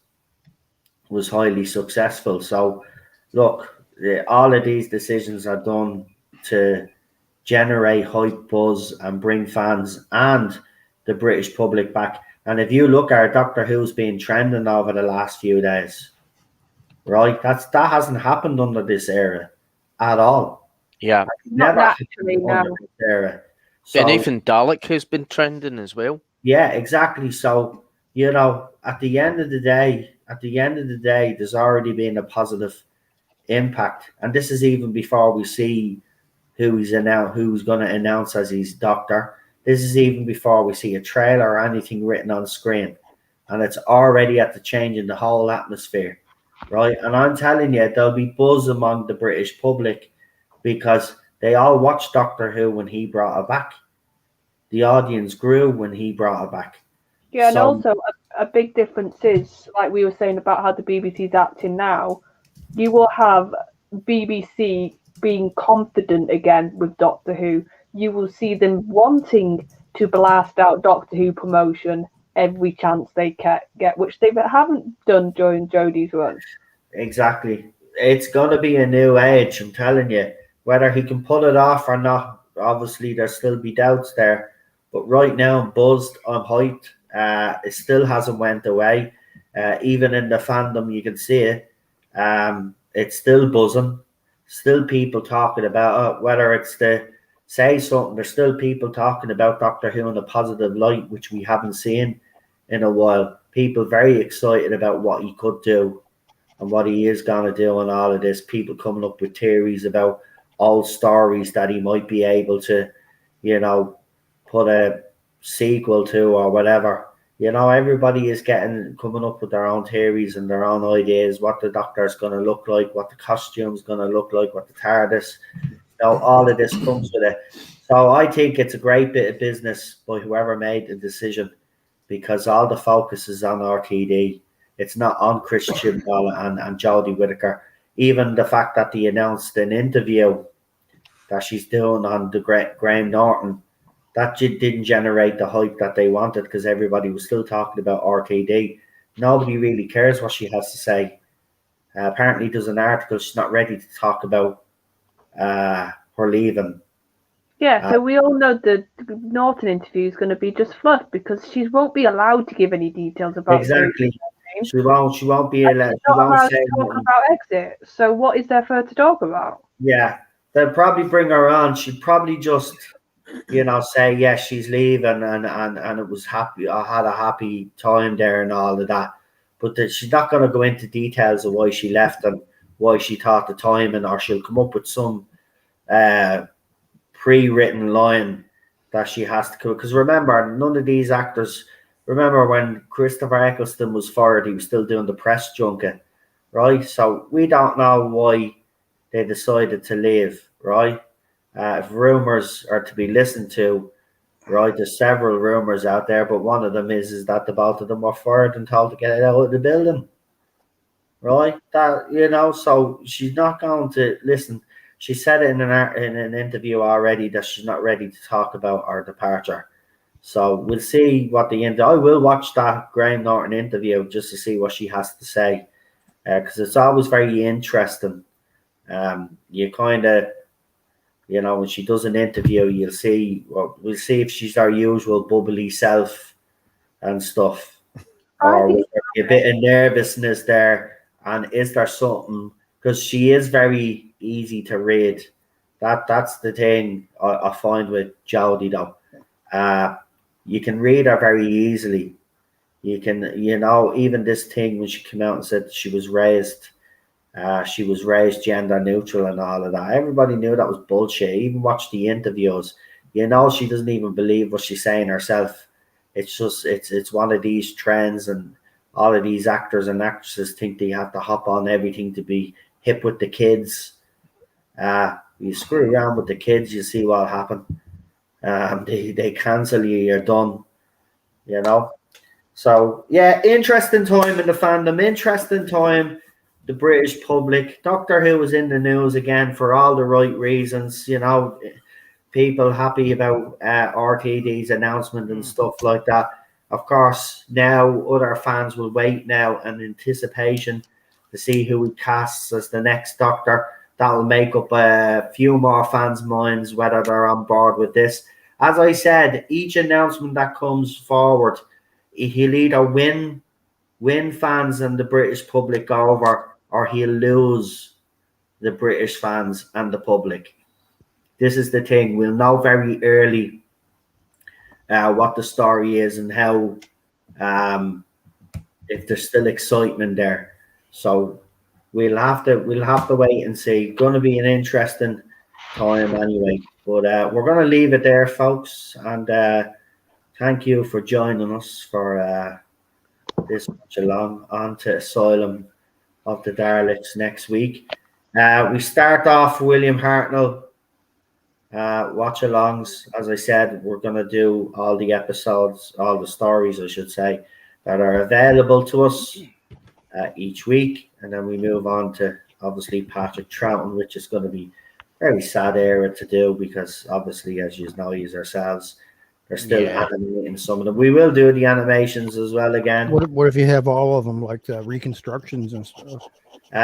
highly successful. So look, all of these decisions are done to generate hype, buzz, and bring fans and the British public back. And if you look at Doctor Who's been trending over the last few days, right? That hasn't happened under this era at all.
Yeah.
Never
naturally,
under this era. So,
and even Dalek has been trending as well.
Yeah, exactly. So, at the end of the day, there's already been a positive impact. And this is even before we see who's going to announce as his doctor. This is even before we see a trailer or anything written on screen. And it's already at the change in the whole atmosphere, right? And I'm telling you, there'll be buzz among the British public because they all watched Doctor Who when he brought her back. The audience grew when he brought her back.
Yeah, and also a big difference is, like we were saying about how the BBC's acting now, you will have BBC being confident again with Doctor Who. You will see them wanting to blast out Doctor Who promotion every chance they get, which they haven't done during Jodie's run.
Exactly. It's going to be a new age, I'm telling you. Whether he can pull it off or not, obviously there'll still be doubts there. But right now I'm buzzed, I'm hyped. It still hasn't went away. Even in the fandom, you can see it. It's still buzzing. Still people talking about it. Whether it's to say something, there's still people talking about Doctor Who in a positive light, which we haven't seen in a while. People very excited about what he could do and what he is going to do and all of this. People coming up with theories about old stories that he might be able to, put a sequel to or whatever. Everybody is coming up with their own theories and their own ideas, what the Doctor is going to look like, what the costume's going to look like, what the TARDIS, all of this comes with it. So I think it's a great bit of business by whoever made the decision, because all the focus is on RTD. It's not on Christian and Jodie Whittaker. Even the fact that they announced an interview that she's doing on the Graham Norton, that didn't generate the hype that they wanted, because everybody was still talking about RTD. Nobody really cares what she has to say. Apparently, there's an article she's not ready to talk about her leaving.
Yeah, so we all know the Norton interview is going to be just fluff because she won't be allowed to give any details about
exactly. She won't be allowed. She won't say
talk about exit. So what is there for her to talk about?
Yeah, they'll probably bring her on. She'd probably just, say yes, she's leaving, and it was happy. I had a happy time there and all of that. But she's not going to go into details of why she left and why she thought the timing, or she'll come up with some pre-written line that she has to. Because remember, none of these actors. Remember when Christopher Eccleston was fired, he was still doing the press junket, right? So we don't know why they decided to leave, right? If rumors are to be listened to, right, there's several rumors out there, but one of them is that the both of them were fired and told to get out of the building, right? So she's not going to listen. she said it in an interview already that she's not ready to talk about her departure. So we'll see what I will watch that Graham Norton interview just to see what she has to say, because it's always very interesting. You kind of, when she does an interview, we'll see if she's her usual bubbly self and stuff, or was there a bit of nervousness there, and is there something, because she is very easy to read. That's the thing I find with Jodie though. You can read her very easily. You can, even this thing when she came out and said she was raised gender neutral and all of that. Everybody knew that was bullshit. Even watch the interviews. She doesn't even believe what she's saying herself. It's just it's one of these trends, and all of these actors and actresses think they have to hop on everything to be hip with the kids. You screw around with the kids, you see what happen. They cancel you, you're done. So yeah, interesting time in the fandom, interesting time. The British public. Doctor Who was in the news again for all the right reasons. People happy about RTD's announcement and stuff like that. Of course, now other fans will wait now in anticipation to see who he casts as the next Doctor. That'll make up a few more fans' minds whether they're on board with this. As I said, each announcement that comes forward, he'll either win fans and the British public over, or he'll lose the British fans and the public. This is the thing. We'll know very early what the story is and how, if there's still excitement there. So we'll have to wait and see. Going to be an interesting time anyway. But we're going to leave it there, folks. And thank you for joining us for this much along. On to Asylum of the Daleks next week. We start off William Hartnell watch alongs. As I said, we're going to do all the episodes, all the stories, I should say, that are available to us each week. And then we move on to, obviously, Patrick Troughton, which is going to be a very sad era to do because, obviously, as you know, yourselves, they're still animating some of them. We will do the animations as well again.
What if you have all of them, like reconstructions and stuff?
We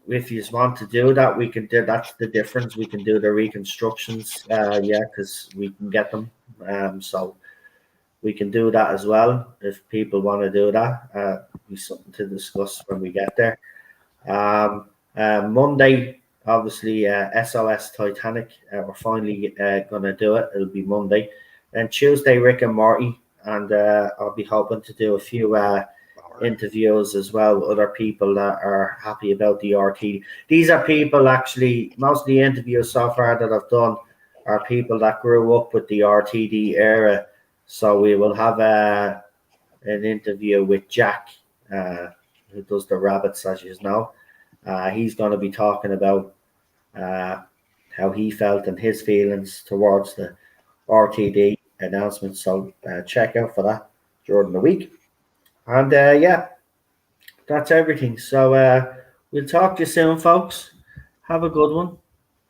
if you want to do that, we can do. That's the difference. We can do the reconstructions, because we can get them. So we can do that as well if people want to do that. Be something to discuss when we get there. Monday, obviously, SOS Titanic. We're finally going to do it. It'll be Monday. And Tuesday, Rick and Morty. And I'll be hoping to do a few interviews as well, other people that are happy about the RT. These are people, actually, most of the interviews so far that I've done are people that grew up with the RTD era. So we will have an interview with Jack, who does the rabbits, as you know. He's going to be talking about how he felt and his feelings towards the RTD announcement. So check out for that during the week. And that's everything. So we'll talk to you soon, folks. Have a good one.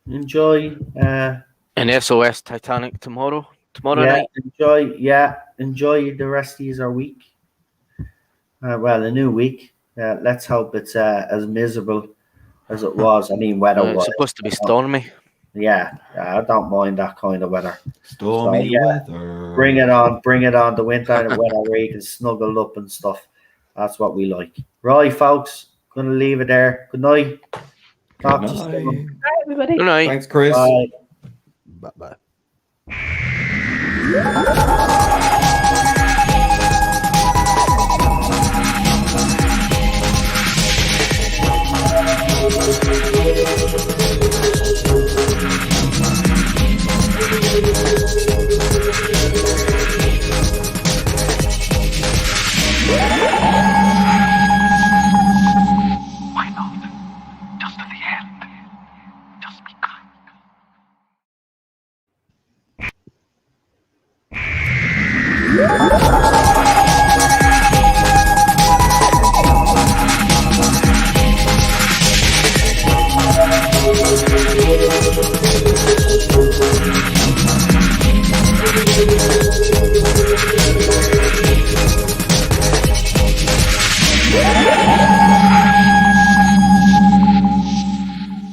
Enjoy.
An SOS Titanic tomorrow night.
Enjoy the rest of your week. A new week. Let's hope it's as miserable as it was. I mean, weather-wise.
It's supposed to be stormy.
Yeah, I don't mind that kind of weather.
Stormy weather.
Bring it on. The winter weather where you can snuggle up and stuff. That's what we like. Right, folks. Going to leave it there. Good night. Talk to you soon.
Bye, everybody.
Good night.
Thanks, Chris.
Bye.
Bye-bye.